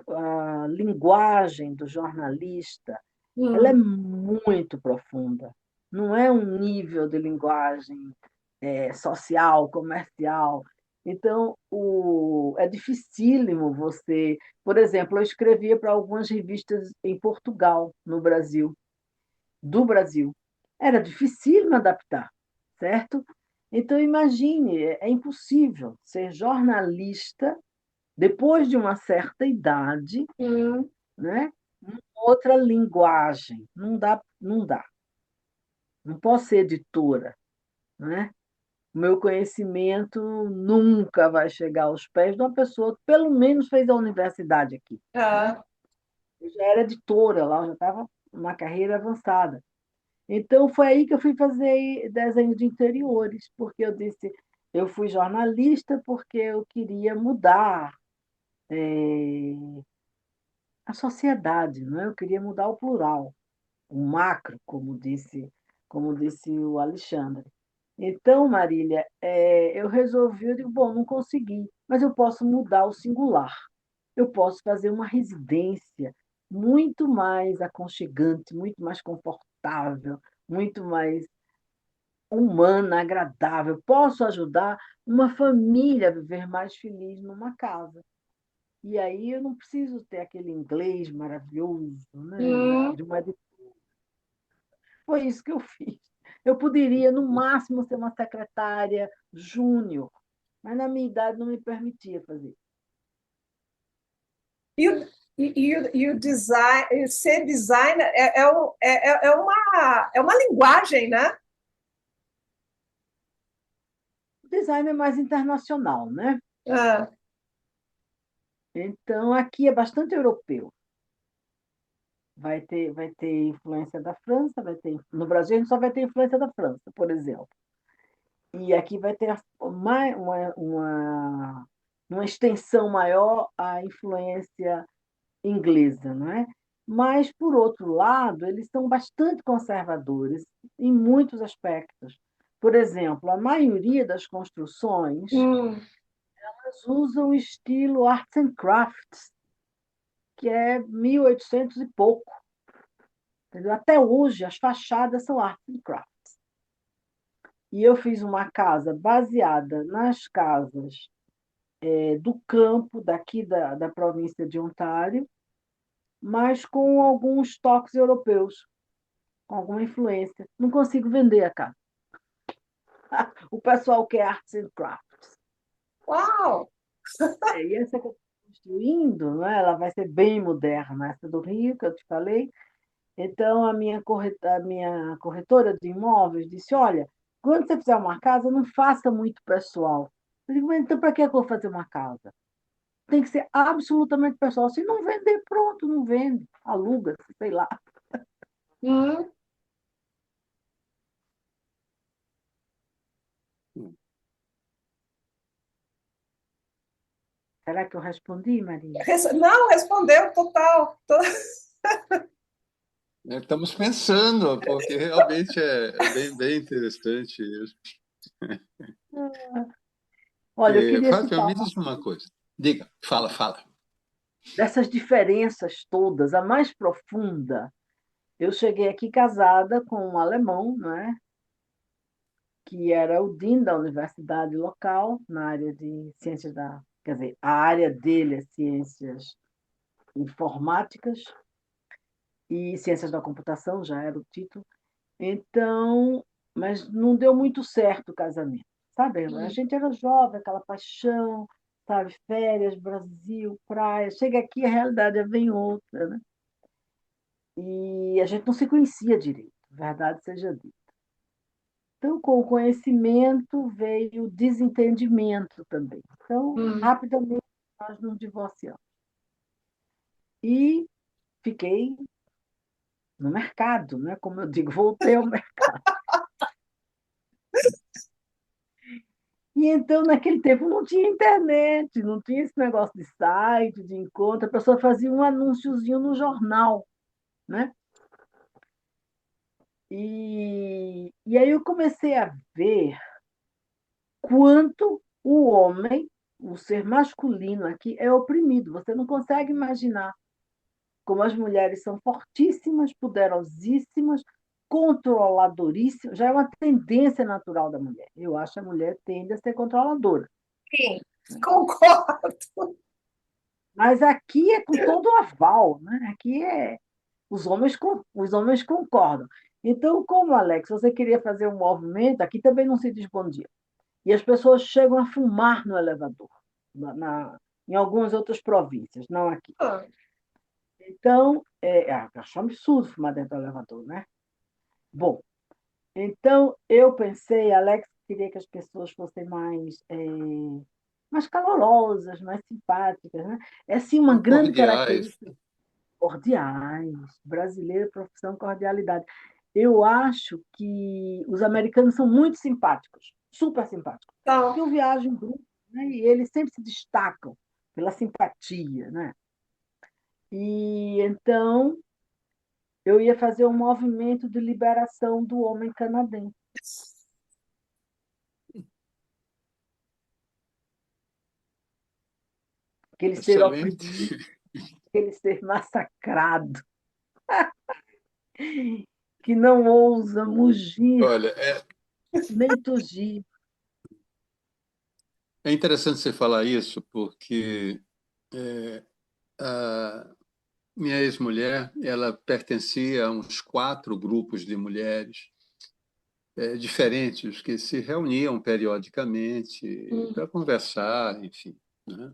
A linguagem do jornalista, ela é Hum, muito profunda. Não é um nível de linguagem social, comercial. Então, é dificílimo você. Por exemplo, eu escrevia para algumas revistas em Portugal, no Brasil, do Brasil. Era difícil me adaptar, certo? Então, imagine, é impossível ser jornalista depois de uma certa idade, hum. né? Outra linguagem. Não dá, não dá. Não posso ser editora, né? O meu conhecimento nunca vai chegar aos pés de uma pessoa que pelo menos fez a universidade aqui, né? Ah, Eu já era editora lá, eu já estava numa carreira avançada. Então foi aí que eu fui fazer desenho de interiores, porque eu disse, eu fui jornalista porque eu queria mudar a sociedade, não é? Eu queria mudar o plural, o macro, como disse o Alexandre. Então, Marília, eu resolvi, eu digo, bom, não consegui, mas eu posso mudar o singular. Eu posso fazer uma residência muito mais aconchegante, muito mais confortável, muito mais humana, agradável. Posso ajudar uma família a viver mais feliz numa casa. E aí eu não preciso ter aquele inglês maravilhoso, né, hum. de uma. Foi isso que eu fiz. Eu poderia, no máximo, ser uma secretária júnior, mas na minha idade não me permitia fazer. E o design, ser designer é uma linguagem, né? O design é mais internacional, né? Ah, Então, aqui é bastante europeu. Vai ter influência da França, no Brasil a gente só vai ter influência da França, por exemplo. E aqui vai ter uma extensão maior a influência inglesa, não é? Mas, por outro lado, eles são bastante conservadores em muitos aspectos. Por exemplo, a maioria das construções hum. elas usam o estilo arts and crafts, que é 1800 e pouco. Entendeu? Até hoje, as fachadas são arts and crafts. E eu fiz uma casa baseada nas casas do campo daqui da província de Ontário, mas com alguns toques europeus, com alguma influência. Não consigo vender a casa. O pessoal quer arts and crafts. Uau! E essa que eu estou construindo, né, ela vai ser bem moderna, essa do Rio, que eu te falei. Então, a minha corretora de imóveis disse: olha, quando você fizer uma casa, não faça muito pessoal. Eu digo, mas então, para que eu vou fazer uma casa? Tem que ser absolutamente pessoal. Se não vender, pronto, não vende. Aluga, sei lá. Hum. Será que eu respondi, Maria? Não, respondeu total. Estamos pensando, porque realmente é bem, bem interessante isso. Olha, eu queria Fátima, citar me diz uma coisa. Diga, fala, fala. dessas diferenças todas, a mais profunda. Eu cheguei aqui casada com um alemão, né, que era o dean da universidade local, na área de ciências da. Quer dizer, a área dele é ciências informáticas e ciências da computação, já era o título. Então, mas não deu muito certo o casamento, sabe? A gente era jovem, aquela paixão, sabe? Férias, Brasil, praia. Chega aqui, a realidade é bem outra, né? E a gente não se conhecia direito, verdade seja dita. Então, com o conhecimento veio o desentendimento também. Então, Hum. rapidamente, nós nos divorciamos. E fiquei no mercado, né? Como eu digo, voltei ao mercado. E então, naquele tempo, não tinha internet, não tinha esse negócio de site, de encontro, a pessoa fazia um anúnciozinho no jornal, né? E aí eu comecei a ver quanto o homem, o ser masculino aqui, é oprimido. Você não consegue imaginar como as mulheres são fortíssimas, poderosíssimas, controladoríssimas. Já é uma tendência natural da mulher. Eu acho que a mulher tende a ser controladora. Sim, concordo. Mas aqui é com todo o aval, né? Aqui é os homens concordam. Então, como Alex, você queria fazer um movimento, aqui também não se diz bom dia. E as pessoas chegam a fumar no elevador, em algumas outras províncias, não aqui. Ah, Então, acho um absurdo fumar dentro do elevador, né? Bom, então eu pensei, Alex queria que as pessoas fossem mais calorosas, mais simpáticas, né? É assim uma grande Cordiais. característica cordiais, brasileiro, profissão cordialidade. Eu acho que os americanos são muito simpáticos, super simpáticos, então, porque eu viajo em grupo, né, e eles sempre se destacam pela simpatia, né? E então eu ia fazer um movimento de liberação do homem canadense, aquele ser Excelente. oprimido, aquele ser massacrado, que não ousa mugir Olha, nem tugir. é interessante você falar isso, porque a minha ex-mulher, ela pertencia a uns 4 grupos de mulheres diferentes que se reuniam periodicamente hum, para conversar, enfim, né?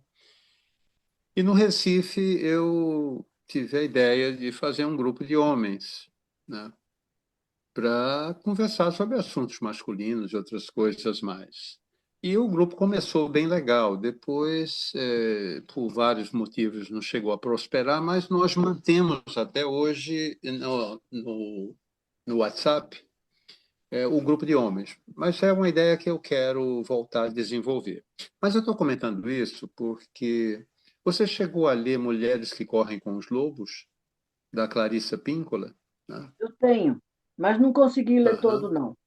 E no Recife eu tive a ideia de fazer um grupo de homens, né, para conversar sobre assuntos masculinos e outras coisas mais. E o grupo começou bem legal. Depois, por vários motivos, não chegou a prosperar, mas nós mantemos até hoje no WhatsApp o grupo de homens. Mas é uma ideia que eu quero voltar a desenvolver. Mas eu estou comentando isso porque você chegou a ler Mulheres que Correm com os Lobos, da Clarissa Píncola? Né? Eu tenho, mas não consegui ler todo, Aham, não.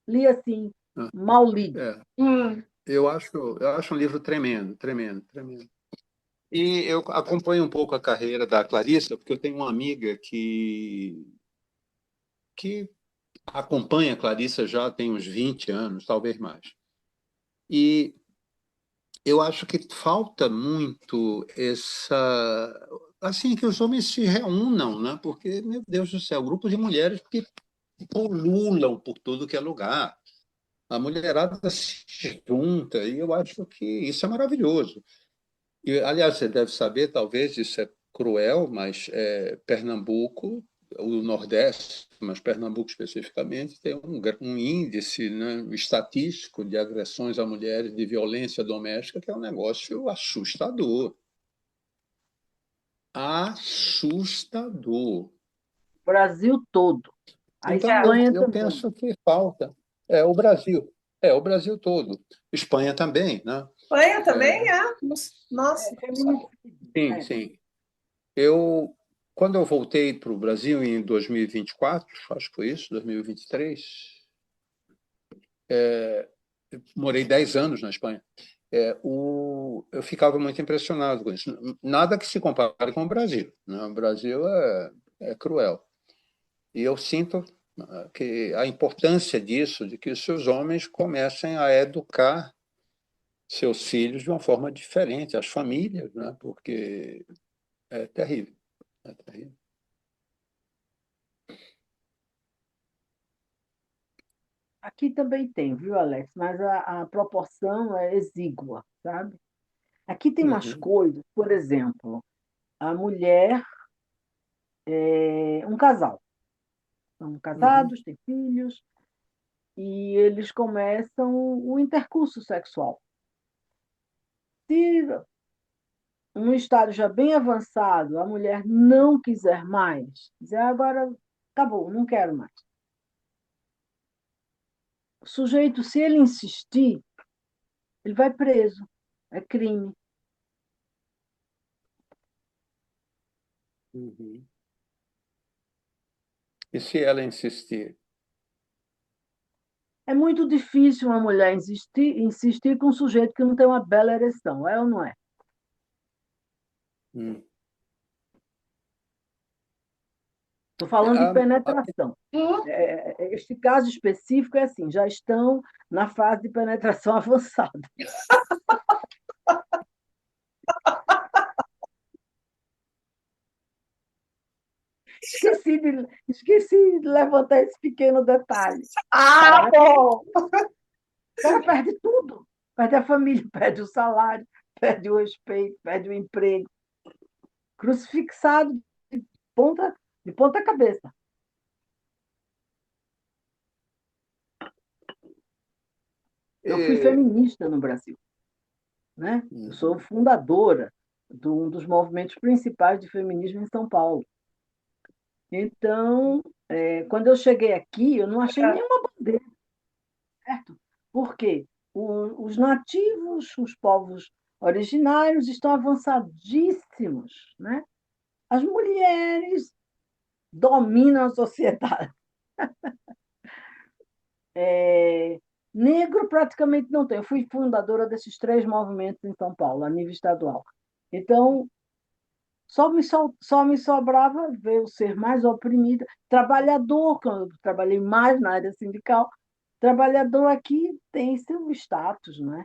Li assim, aham. mal lido. É, hum, eu acho um livro tremendo, tremendo, tremendo. E eu acompanho um pouco a carreira da Clarissa, porque eu tenho uma amiga que acompanha a Clarissa já tem uns 20 anos, talvez mais. E eu acho que falta muito assim, que os homens se reúnam, né? Porque, meu Deus do céu, grupo de mulheres que pululam por tudo que é lugar. A mulherada se junta, e eu acho que isso é maravilhoso. E, aliás, você deve saber, talvez isso é cruel, mas Pernambuco, o Nordeste, mas Pernambuco especificamente, tem um índice, né, estatístico de agressões a mulheres, de violência doméstica, que é um negócio assustador. Assustador. Brasil todo. A Então, eu, Espanha eu também. penso que falta. O Brasil todo. Espanha também, né? Espanha também É, é. Nossa, É feminicídio. sim, É. sim. Eu, quando eu voltei para o Brasil em 2024, acho que foi isso, 2023, morei 10 anos na Espanha. Eu ficava muito impressionado com isso. Nada que se compare com o Brasil, né? O Brasil é cruel. E eu sinto que a importância disso, de que os seus homens comecem a educar seus filhos de uma forma diferente, as famílias, né? Porque é terrível. É terrível. Aqui também tem, viu, Alex? Mas a proporção é exígua, sabe? Aqui tem umas Uhum, coisas, por exemplo, a mulher um casal. São uhum. casados, têm filhos, e eles começam o intercurso sexual. Se um estágio já bem avançado, a mulher não quiser mais, dizer agora acabou, não quero mais. O sujeito, se ele insistir, ele vai preso. É crime. Uhum. E se ela insistir? É muito difícil uma mulher insistir com um sujeito que não tem uma bela ereção, é ou não é? Hum. Estou falando de Ah, penetração. Hum? Este caso específico é assim, já estão na fase de penetração avançada. Esqueci de levantar esse pequeno detalhe. Ah, Cara, bom. o cara perde tudo. Perde a família, perde o salário, perde o respeito, perde o emprego. Crucifixado ponta, de ponta cabeça. Eu fui e- feminista no Brasil, né? Eu sou Uhum. fundadora de um dos movimentos principais de feminismo em São Paulo. Então, quando eu cheguei aqui, eu não achei nenhuma bandeira, certo? Por quê? Os nativos, os povos originários estão avançadíssimos, né? As mulheres dominam a sociedade. Negro praticamente não tem. Eu fui fundadora desses três movimentos em São Paulo, a nível estadual. Então, só me sobrava ver o ser mais oprimida. Trabalhador, quando eu trabalhei mais na área sindical, trabalhador aqui tem seu status, né?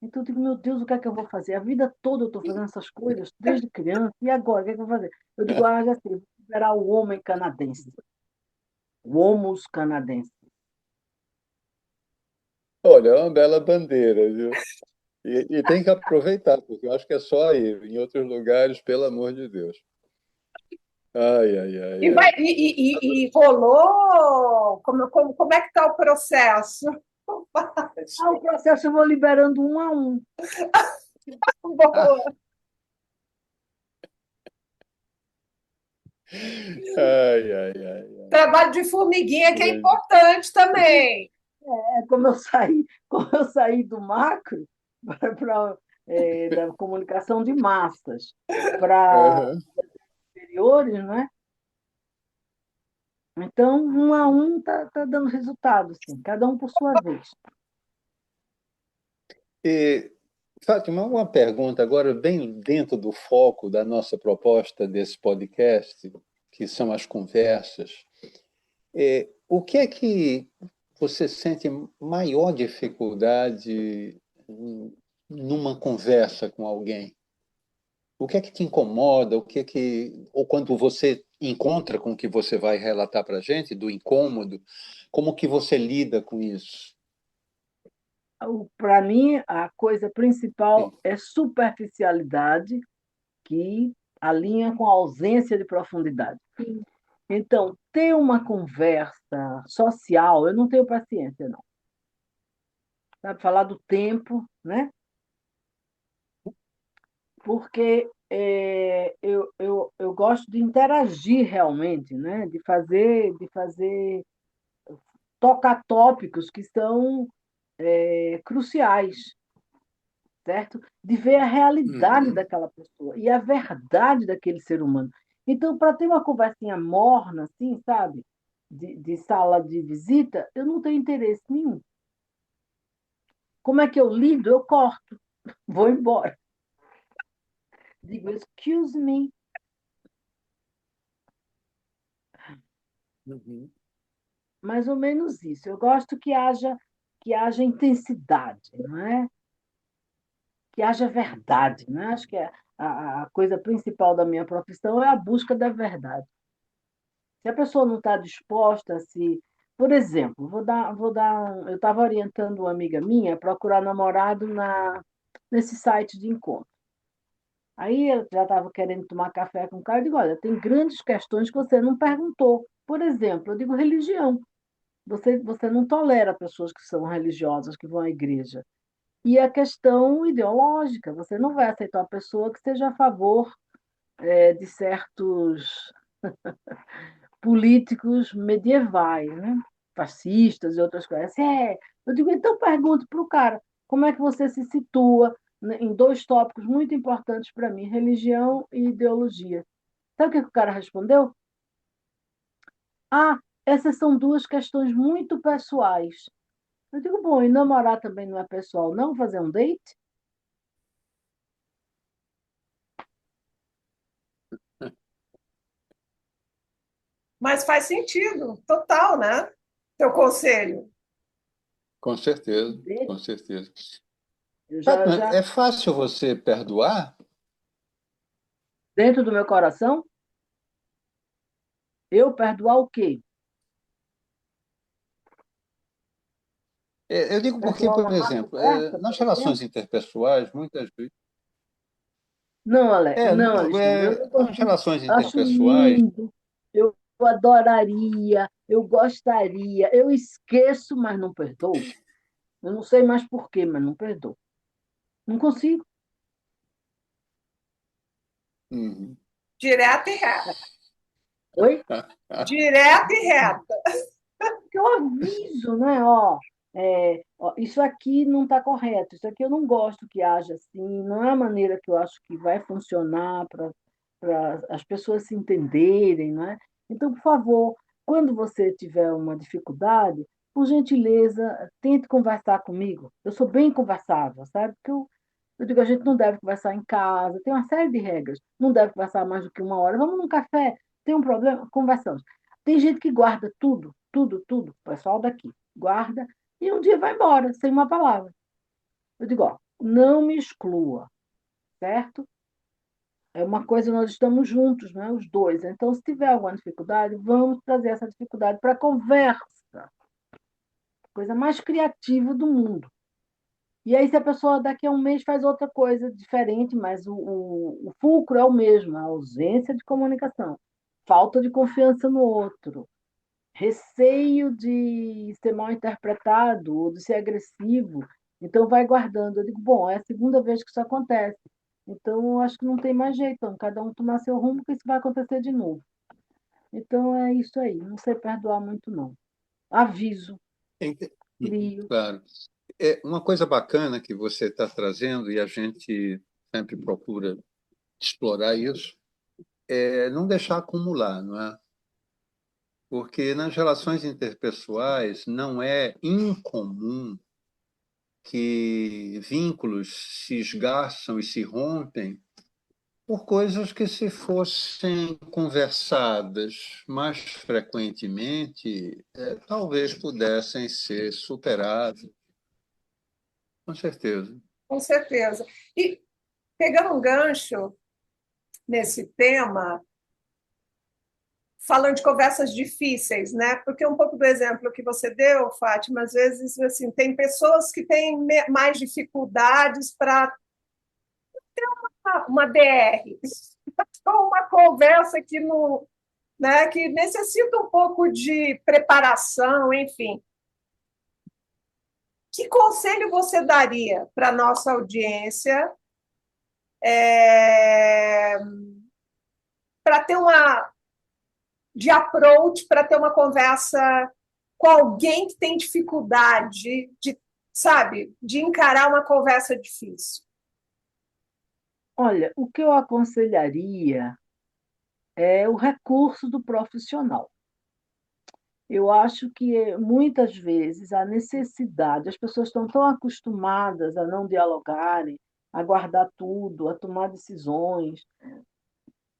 Então eu digo, meu Deus, o que é que eu vou fazer? A vida toda eu estou fazendo essas coisas, desde criança, e agora, o que é que eu vou fazer? Eu digo, já sei, vou liberar o homem canadense, o homus canadense. Olha, é uma bela bandeira, viu? E tem que aproveitar, porque eu acho que é só aí. Em outros lugares, pelo amor de Deus. Ai, ai, ai, E, ai. e rolou? Como é que está o processo? O processo eu vou liberando um a um. Boa. Ai, ai, ai, ai. Trabalho de formiguinha que é importante também. Como eu saí do macro da comunicação de massas para Aham. superiores, né? Então, um a um está dando resultado, sim, cada um por sua vez. E, Fátima, uma pergunta agora, bem dentro do foco da nossa proposta desse podcast, que são as conversas. O que é que você sente maior dificuldade numa conversa com alguém? O que é que te incomoda? Ou quando você encontra com o que você vai relatar para a gente, do incômodo, como que você lida com isso? Para mim, a coisa principal Sim. é superficialidade, que alinha com a ausência de profundidade. Então, ter uma conversa social, eu não tenho paciência, não. Sabe, falar do tempo, né? Porque eu gosto de interagir realmente, né? De fazer tocar tópicos que são cruciais, certo? De ver a realidade Uhum. daquela pessoa e a verdade daquele ser humano. Então, para ter uma conversinha morna, assim, sabe? De sala de visita, eu não tenho interesse nenhum. Como é que eu lido? Eu corto, vou embora. Digo, excuse me, Uhum. mais ou menos isso. Eu gosto que haja intensidade, não é? Que haja verdade, não é? Acho que a coisa principal da minha profissão é a busca da verdade. Se a pessoa não está disposta a se. Por exemplo, eu estava orientando uma amiga minha a procurar namorado nesse site de encontro. Aí ela já estava querendo tomar café com o cara, eu digo, olha, tem grandes questões que você não perguntou. Por exemplo, eu digo religião. Você não tolera pessoas que são religiosas, que vão à igreja. E a questão ideológica, você não vai aceitar uma pessoa que seja a favor de certos políticos medievais, né? Fascistas e outras coisas. Eu digo, então pergunte para o cara, como é que você se situa em dois tópicos muito importantes para mim, religião e ideologia. Sabe o que o cara respondeu? Ah, essas são duas questões muito pessoais. Eu digo, bom, e namorar também não é pessoal, não? Fazer um date? Mas faz sentido, total, né? Teu conselho. Com certeza, Date? com certeza. Eu Fátima, já é fácil você perdoar? dentro do meu coração, eu perdoar o quê? Eu digo porque, Perdoar por uma massa exemplo, certa, nas por exemplo? relações interpessoais, muitas vezes. Não, não, Não, Alexandre, eu não as consigo. relações Acho interpessoais, lindo, eu adoraria, eu gostaria, eu esqueço, mas não perdoo. Eu não sei mais por quê, mas não perdoo. Não consigo. uhum. Direta e reta. Oi? Direta e reta. Porque eu aviso, né? Ó, isso aqui não está correto, isso aqui eu não gosto que haja assim, não é a maneira que eu acho que vai funcionar para as pessoas se entenderem, não é? Então, por favor, quando você tiver uma dificuldade, por gentileza, tente conversar comigo. Eu sou bem conversável, sabe? Porque eu digo, a gente não deve conversar em casa, tem uma série de regras, não deve conversar mais do que uma hora. Vamos num café, tem um problema? Conversamos. Tem gente que guarda tudo, tudo, tudo, o pessoal daqui, guarda, e um dia vai embora, sem uma palavra. Eu digo, ó, não me exclua, certo? É uma coisa, nós estamos juntos, né, os dois. Então, se tiver alguma dificuldade, vamos trazer essa dificuldade para a conversa. Coisa mais criativa do mundo. E aí, se a pessoa daqui a um mês faz outra coisa diferente, mas o fulcro é o mesmo, a ausência de comunicação, falta de confiança no outro, receio de ser mal interpretado ou de ser agressivo. Então, vai guardando. Eu digo, bom, é a segunda vez que isso acontece. Então, eu acho que não tem mais jeito, não. Cada um tomar seu rumo, que isso vai acontecer de novo. Então, é isso aí. Não sei perdoar muito, não. Aviso, crio. claro. Uma coisa bacana que você está trazendo, e a gente sempre procura explorar isso, é não deixar acumular, não é? Porque nas relações interpessoais não é incomum que vínculos se esgarçam e se rompem por coisas que, se fossem conversadas mais frequentemente, talvez pudessem ser superadas, com certeza. Com certeza. E pegando um gancho nesse tema, falando de conversas difíceis, né? Porque um pouco do exemplo que você deu, Fátima, às vezes assim, tem pessoas que têm mais dificuldades para uma DR, uma conversa que não, né, que necessita um pouco de preparação, enfim. Que conselho você daria para a nossa audiência para ter uma de approach, para ter uma conversa com alguém que tem dificuldade de, sabe, de encarar uma conversa difícil? Olha, o que eu aconselharia é o recurso do profissional. Eu acho que muitas vezes a necessidade, as pessoas estão tão acostumadas a não dialogarem, a guardar tudo, a tomar decisões,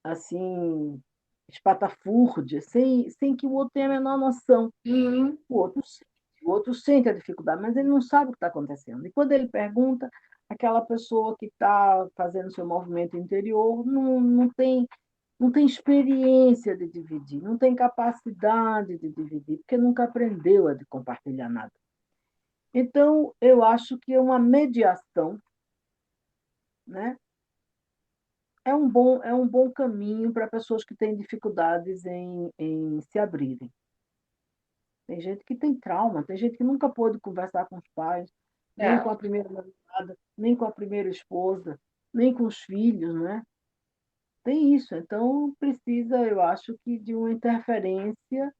assim, espatafúrdias, sem que o outro tenha a menor noção. Hum, O outro, o outro sente a dificuldade, mas ele não sabe o que está acontecendo. E quando ele pergunta, aquela pessoa que está fazendo seu movimento interior não tem experiência de dividir, não tem capacidade de dividir, porque nunca aprendeu a de compartilhar nada. Então, eu acho que uma mediação, né, é um bom caminho para pessoas que têm dificuldades em se abrirem. Tem gente que tem trauma, tem gente que nunca pôde conversar com os pais, nem é, com a primeira namorada, nem com a primeira esposa, nem com os filhos, né? Tem isso. Então, precisa, eu acho que, de uma interferência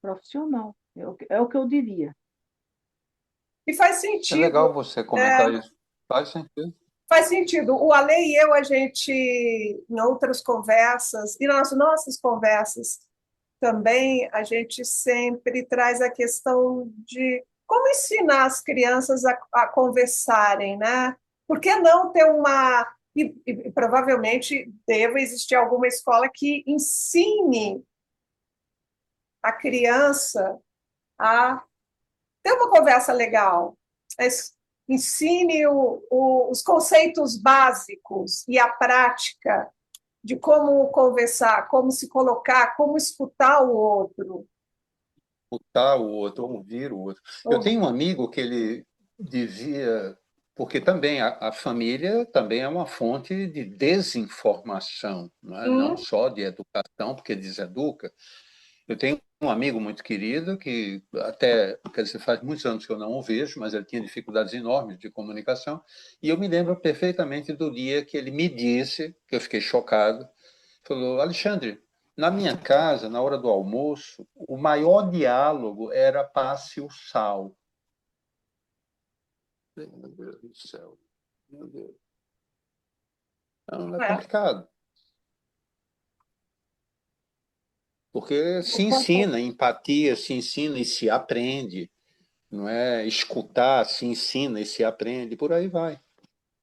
profissional. É o que eu diria. E faz É legal sentido, você comentar é, isso. Faz sentido. faz sentido. O Ale e eu, a gente, em outras conversas, e nas nossas conversas também, a gente sempre traz a questão de como ensinar as crianças a conversarem, né? Por que não ter uma. E provavelmente deva existir alguma escola que ensine a criança a ter uma conversa legal, ensine os conceitos básicos e a prática de como conversar, como se colocar, como escutar o outro. Escutar o outro, ouvir o outro. Eu tenho um amigo que ele dizia, porque também a família também é uma fonte de desinformação, não é? Não Hum, só de educação, porque deseduca. Eu tenho um amigo muito querido que até, quer dizer, faz muitos anos que eu não o vejo, mas ele tinha dificuldades enormes de comunicação, e eu me lembro perfeitamente do dia que ele me disse, que eu fiquei chocado, falou: Alexandre, na minha casa, na hora do almoço, o maior diálogo era passe o sal. Meu Deus do céu. Meu Deus. Não, é é. complicado. Porque se ensina empatia, se ensina e se aprende. Não é escutar, se ensina e se aprende, por aí vai.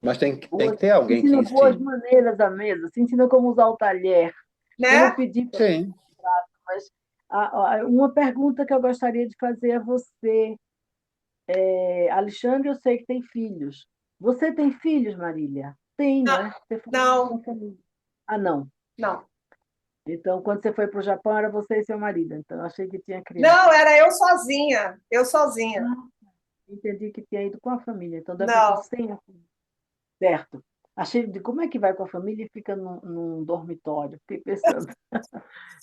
Mas tem que ter Se alguém que ensina boas ensine. maneiras à mesa, se ensina como usar o talher. Eu Né? vou pedir para você, Sim. mas uma pergunta que eu gostaria de fazer a você. Alexandre, eu sei que tem filhos. Você tem filhos, Marília? Tem, não Não, é? Você foi não, uma família. Ah, não. não. Então, quando você foi para o Japão, era você e seu marido. Então, eu achei que tinha criança. Não, era eu sozinha, eu sozinha. Ah, entendi que tinha ido com a família. Então, deve ter sido Não. sem a família. Certo. Achei de como é que vai com a família e fica num dormitório. Fiquei pensando.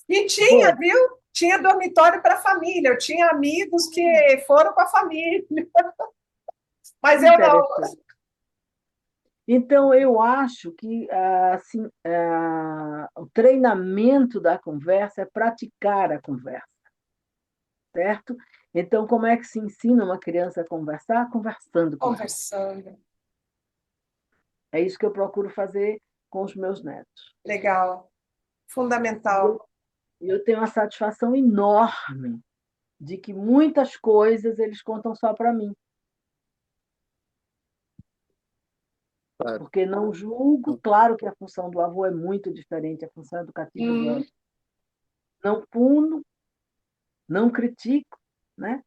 E tinha, Bom, viu? Tinha dormitório para família. Eu tinha amigos que foram com a família, mas eu não. interessante. Então, eu acho que assim, o treinamento da conversa é praticar a conversa, certo? Então, como é que se ensina uma criança a conversar? Conversando com ela. Conversando. É isso que eu procuro fazer com os meus netos. Legal. E Fundamental. eu tenho uma satisfação enorme de que muitas coisas eles contam só para mim, Claro. porque não julgo, claro que a função do avô é muito diferente, a função educativa do Hum, avô. Não puno, não critico, né?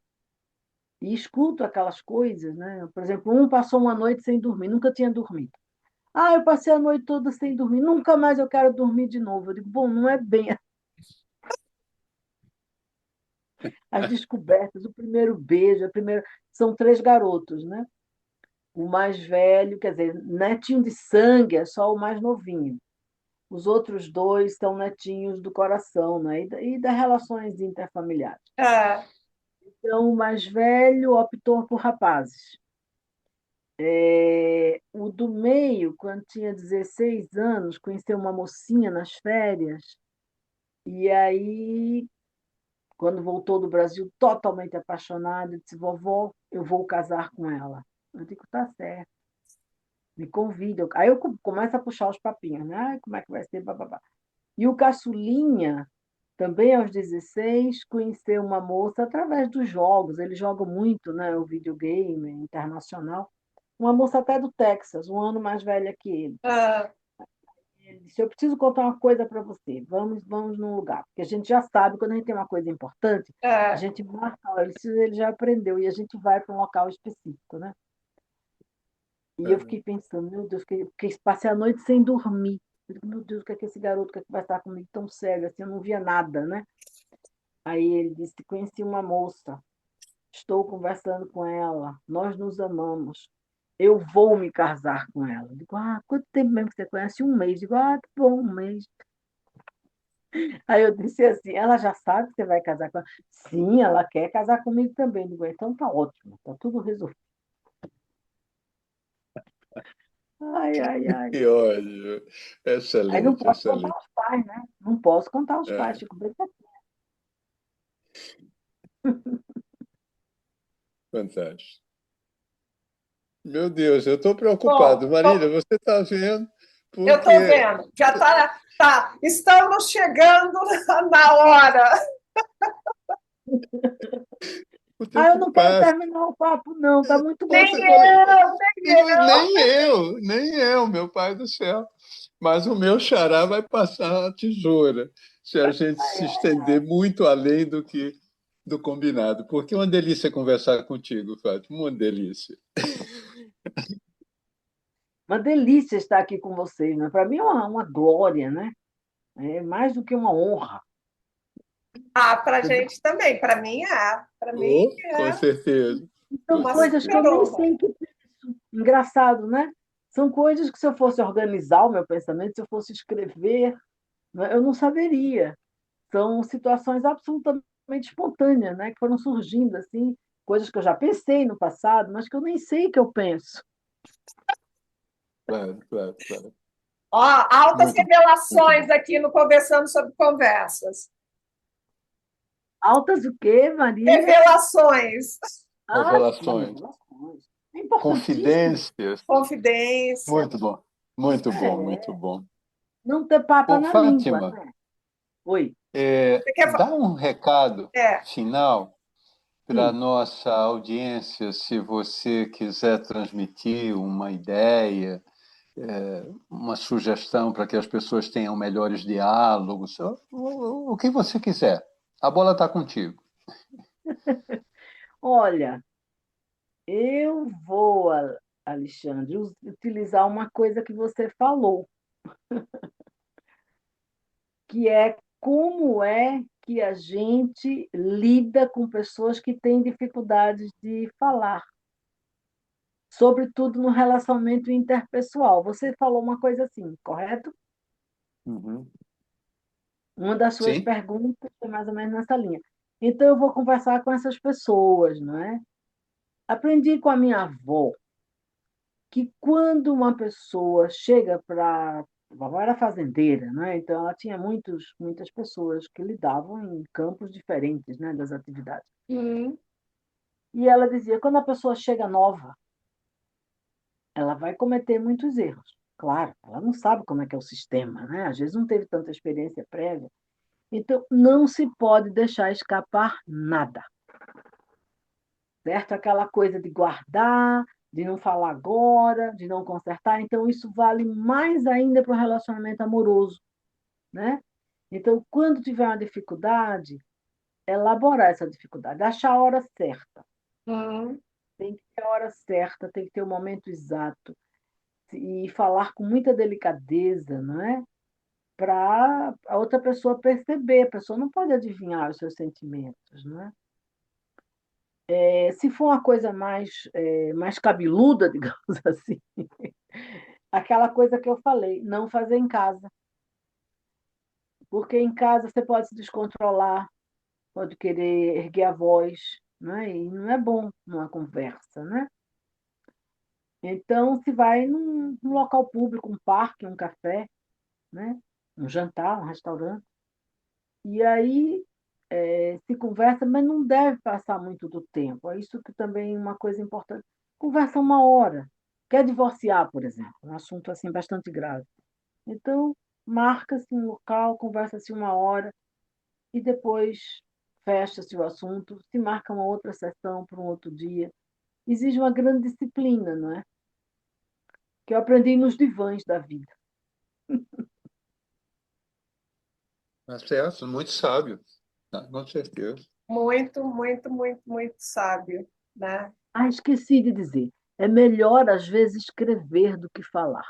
E escuto aquelas coisas, né? Por exemplo, um passou uma noite sem dormir, nunca tinha dormido. Ah, eu passei a noite toda sem dormir, nunca mais eu quero dormir de novo. Eu digo, bom, não é bem as descobertas, o primeiro beijo, a primeira... São três garotos, né? O mais velho, quer dizer, netinho de sangue, é só o mais novinho. Os outros dois são netinhos do coração, né? E das relações interfamiliares. é, Então, o mais velho optou por rapazes. O do meio, quando tinha 16 anos, conheceu uma mocinha nas férias, e aí, quando voltou do Brasil, totalmente apaixonado, disse: Vovó, eu vou casar com ela. Eu digo: tá certo, me convida. Aí eu começo a puxar os papinhos, né? Ai, como é que vai ser? Bababá. E o caçulinha, também aos 16, conheceu uma moça através dos jogos, eles jogam muito, né? O videogame internacional. Uma moça até do Texas, um ano mais velha que ele. é, Ele disse: Eu preciso contar uma coisa para você. Vamos num lugar. Porque a gente já sabe, quando a gente tem uma coisa importante, a é, gente marca, olha, ele já aprendeu, e a gente vai para um local específico, né? E eu fiquei pensando, meu Deus, que passei a noite sem dormir. Eu digo, meu Deus, o que é que esse garoto que vai estar comigo tão sério assim? Eu não via nada, né? Aí ele disse: Conheci uma moça, estou conversando com ela, nós nos amamos. Eu vou me casar com ela. Eu digo: quanto tempo mesmo que você conhece? Um mês. Eu digo: que bom, um mês. Aí eu disse assim: ela já sabe que você vai casar com ela? Sim, ela quer casar comigo também. Eu digo: então tá ótimo, tá tudo resolvido. Ai, ai, ai. Que ódio. Aí não Excelente, posso contar excelente. aos pais, né? Não posso contar aos pais, É, fico bem. fantástico. Meu Deus, eu estou Bom, preocupado. Marília, você está vendo? eu estou Porque vendo, já está. Tá, estamos chegando na hora. o Ah, eu tempo não quero passa. terminar o papo, não, está muito Nem Você, gostoso. eu, nem eu. nem eu, meu pai do céu. Mas o meu xará vai passar a tesoura se a gente se estender muito além do combinado. Porque é uma delícia conversar contigo, Fátima, uma delícia. Uma delícia estar aqui com vocês, né? Para mim é uma glória, né? É mais do que uma honra. Ah, para a gente também. Para mim é. Para mim Oh, com é certeza, São com uma coisas que eu super certeza. nem honra. sei que penso. Engraçado, né? São coisas que, se eu fosse organizar o meu pensamento, se eu fosse escrever, né, eu não saberia. São situações absolutamente espontâneas, né? Que foram surgindo assim, coisas que eu já pensei no passado, mas que eu nem sei que eu penso. Claro, claro, claro. Ó, altas Muito, muito revelações bom. aqui no Conversando sobre Conversas. Altas o quê, Marília? Revelações, Ah, sim, Revelações, revelações. É importantíssimo. confidências. confidência. Muito bom, muito bom, muito É, bom. não ter papa Ô, na língua, Fátima, né? Oi. Você quer dá um recado É. final para a Sim. nossa audiência, se você quiser transmitir uma ideia, uma sugestão para que as pessoas tenham melhores diálogos, o que você quiser. A bola está contigo. Olha, eu vou, Alexandre, utilizar uma coisa que você falou, que é como é que a gente lida com pessoas que têm dificuldades de falar, sobretudo no relacionamento interpessoal. Você falou uma coisa assim, correto? Uhum. Uma das suas Sim? perguntas foi mais ou menos nessa linha. Então, eu vou conversar com essas pessoas, não é? Aprendi com a minha avó que quando uma pessoa chega para. A vovó era fazendeira, né? Então ela tinha muitas pessoas que lidavam em campos diferentes, né, das atividades. Hum, E ela dizia: quando a pessoa chega nova, ela vai cometer muitos erros. Claro, ela não sabe como é que é o sistema, né? Às vezes não teve tanta experiência prévia. Então, não se pode deixar escapar nada, certo? Aquela coisa de guardar, de não falar agora, de não consertar. Então, isso vale mais ainda para o relacionamento amoroso, né? Então, quando tiver uma dificuldade, elaborar essa dificuldade, achar a hora certa. hum. Tem que ter a hora certa, tem que ter o momento exato e falar com muita delicadeza, não é? Para a outra pessoa perceber. A pessoa não pode adivinhar os seus sentimentos, não é? Se for uma coisa mais cabeluda, digamos assim, aquela coisa que eu falei, não fazer em casa. Porque em casa você pode se descontrolar, pode querer erguer a voz, né? E não é bom numa conversa, né? Então, se vai num local público, um parque, um café, né? Um jantar, um restaurante, e aí se conversa, mas não deve passar muito do tempo. É isso que também é uma coisa importante. Conversa uma hora. Quer divorciar, por exemplo, um assunto assim bastante grave. Então, marca-se um local, conversa-se uma hora e depois fecha-se o assunto, se marca uma outra sessão para um outro dia. Exige uma grande disciplina, não é? Que eu aprendi nos divãs da vida. Tá certo, muito sábio, tá? Com certeza. Muito, muito, muito, muito sábio, né? Ah, esqueci de dizer. É melhor, às vezes, escrever do que falar.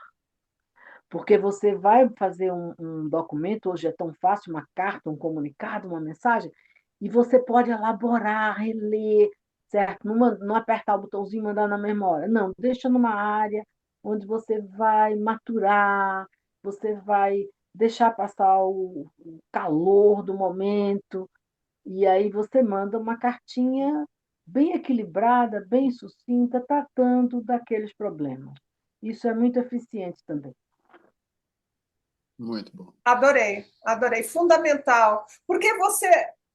Porque você vai fazer um documento, hoje é tão fácil, uma carta, um comunicado, uma mensagem, e você pode elaborar, reler, certo? Não apertar o botãozinho e mandar na mesma hora. Não, deixa numa área onde você vai maturar, você vai deixar passar o calor do momento, e aí você manda uma cartinha bem equilibrada, bem sucinta, tratando daqueles problemas. Isso é muito eficiente também. Muito bom. Adorei, adorei. Fundamental. Porque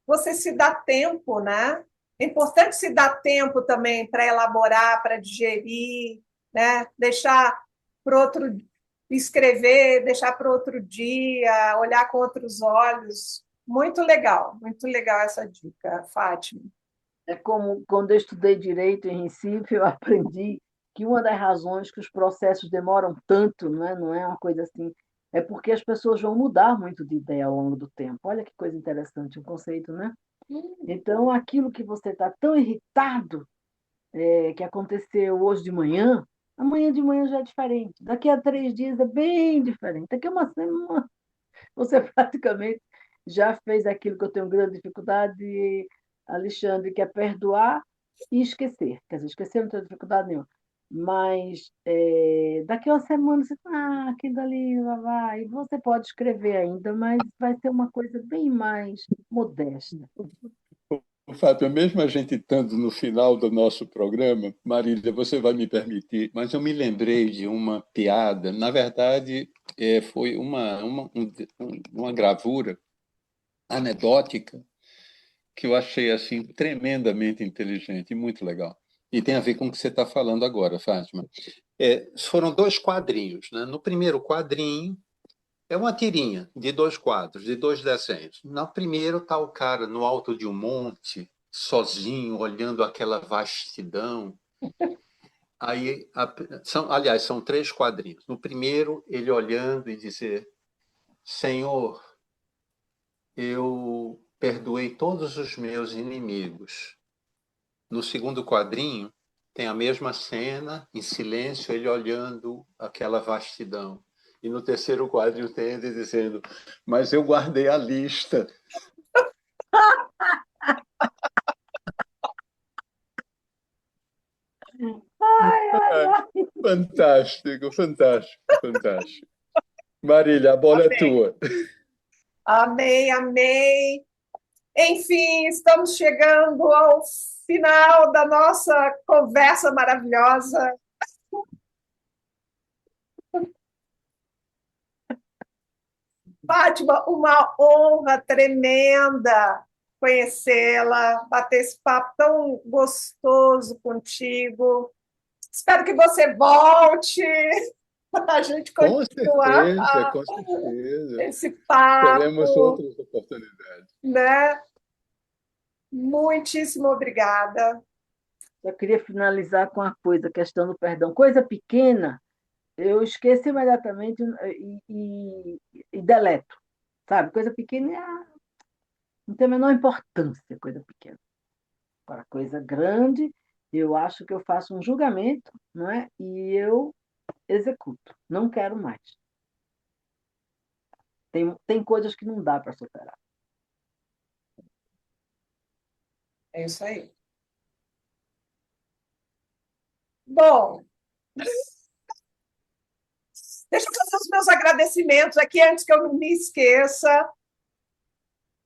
você se dá tempo, né? É importante se dar tempo também para elaborar, para digerir, né? Deixar para outro escrever, deixar para outro dia, olhar com outros olhos. Muito legal essa dica, Fátima. É como quando eu estudei direito em Recife, eu aprendi que uma das razões que os processos demoram tanto, não é uma coisa assim, é porque as pessoas vão mudar muito de ideia ao longo do tempo. Olha que coisa interessante, um conceito, né? Então, aquilo que você está tão irritado, que aconteceu hoje de manhã, amanhã de manhã já é diferente. Daqui a 3 dias é bem diferente. Daqui a uma semana você praticamente já fez aquilo que eu tenho grande dificuldade, Alexandre, que é perdoar e esquecer. Quer dizer, esquecer não tenho dificuldade nenhuma. Mas daqui a uma semana você aquilo dali, vai. E você pode escrever ainda, mas vai ser uma coisa bem mais modesta. Fábio, mesmo a gente estando no final do nosso programa, Marília, você vai me permitir, mas eu me lembrei de uma piada. Na verdade, foi uma gravura anedótica que eu achei assim tremendamente inteligente e muito legal. E tem a ver com o que você está falando agora, Fátima. Foram dois quadrinhos, né? No primeiro quadrinho, é uma tirinha de dois quadros, de dois desenhos. No primeiro está o cara no alto de um monte, sozinho, olhando aquela vastidão. Aí, aliás, são três quadrinhos. No primeiro, ele olhando e dizer: Senhor, eu perdoei todos os meus inimigos. No segundo quadrinho, tem a mesma cena, em silêncio, ele olhando aquela vastidão. E no terceiro quadrinho tem ele dizendo: Mas eu guardei a lista. Ai, ai, É, ai. fantástico, fantástico, fantástico. Marília, a bola é Amém. tua. Amém, amém. Enfim, estamos chegando ao final da nossa conversa maravilhosa. Fátima, uma honra tremenda conhecê-la, bater esse papo tão gostoso contigo. Espero que você volte para a gente continuar Com certeza. esse Teremos papo, outras oportunidades. né? Muitíssimo obrigada. Eu queria finalizar com uma coisa, a questão do perdão. Coisa pequena, eu esqueço imediatamente e deleto, sabe? Coisa pequena não tem a menor importância, coisa pequena. Para coisa grande, eu acho que eu faço um julgamento, não é? E eu executo. Não quero mais. Tem coisas que não dá para superar. É isso aí. Bom, deixa eu fazer os meus agradecimentos aqui antes que eu me esqueça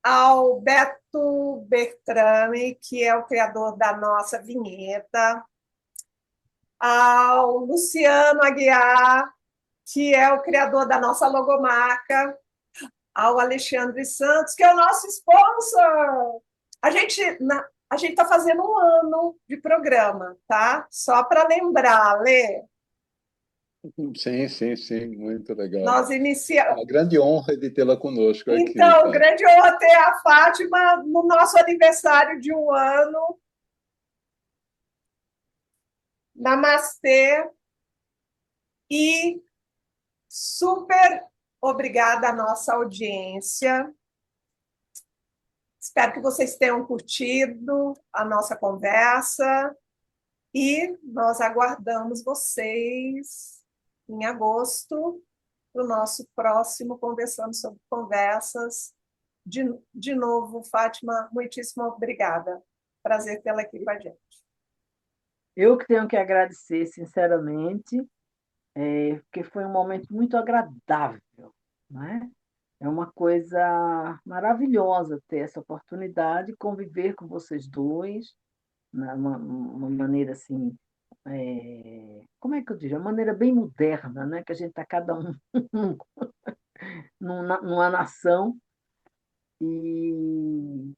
ao Beto Bertrame, que é o criador da nossa vinheta, ao Luciano Aguiar, que é o criador da nossa logomarca, ao Alexandre Santos, que é o nosso sponsor. A gente a gente está fazendo 1 ano de programa, tá? Só para lembrar, Lê, Sim, sim, sim, muito legal. nós iniciamos. Uma grande honra de tê-la conosco aqui, Então, Fábio. grande honra ter a Fátima no nosso aniversário de 1 ano. Namastê e super obrigada à nossa audiência. Espero que vocês tenham curtido a nossa conversa e nós aguardamos vocês em agosto para o nosso próximo Conversando sobre Conversas. De novo, Fátima, muitíssimo obrigada. Prazer tê-la aqui com a gente. Eu que tenho que agradecer, sinceramente, porque foi um momento muito agradável, né? É uma coisa maravilhosa ter essa oportunidade, conviver com vocês dois, né? Uma maneira assim, como é que eu diria? Uma maneira bem moderna, né? Que a gente está cada um numa nação e,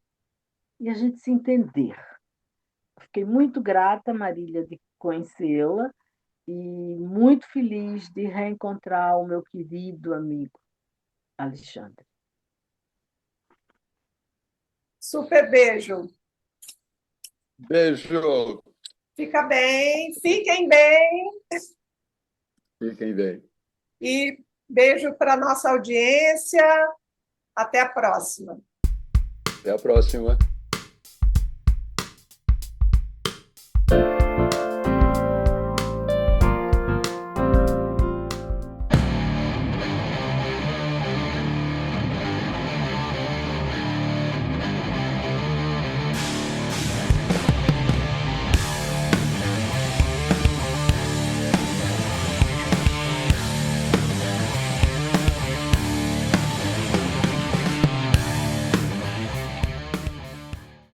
e a gente se entender. Fiquei muito grata, Marília, de conhecê-la e muito feliz de reencontrar o meu querido amigo Alexandre. Super beijo. Beijo. Fica bem, fiquem bem Fiquem bem. e beijo para a nossa audiência. Até a próxima. Até a próxima.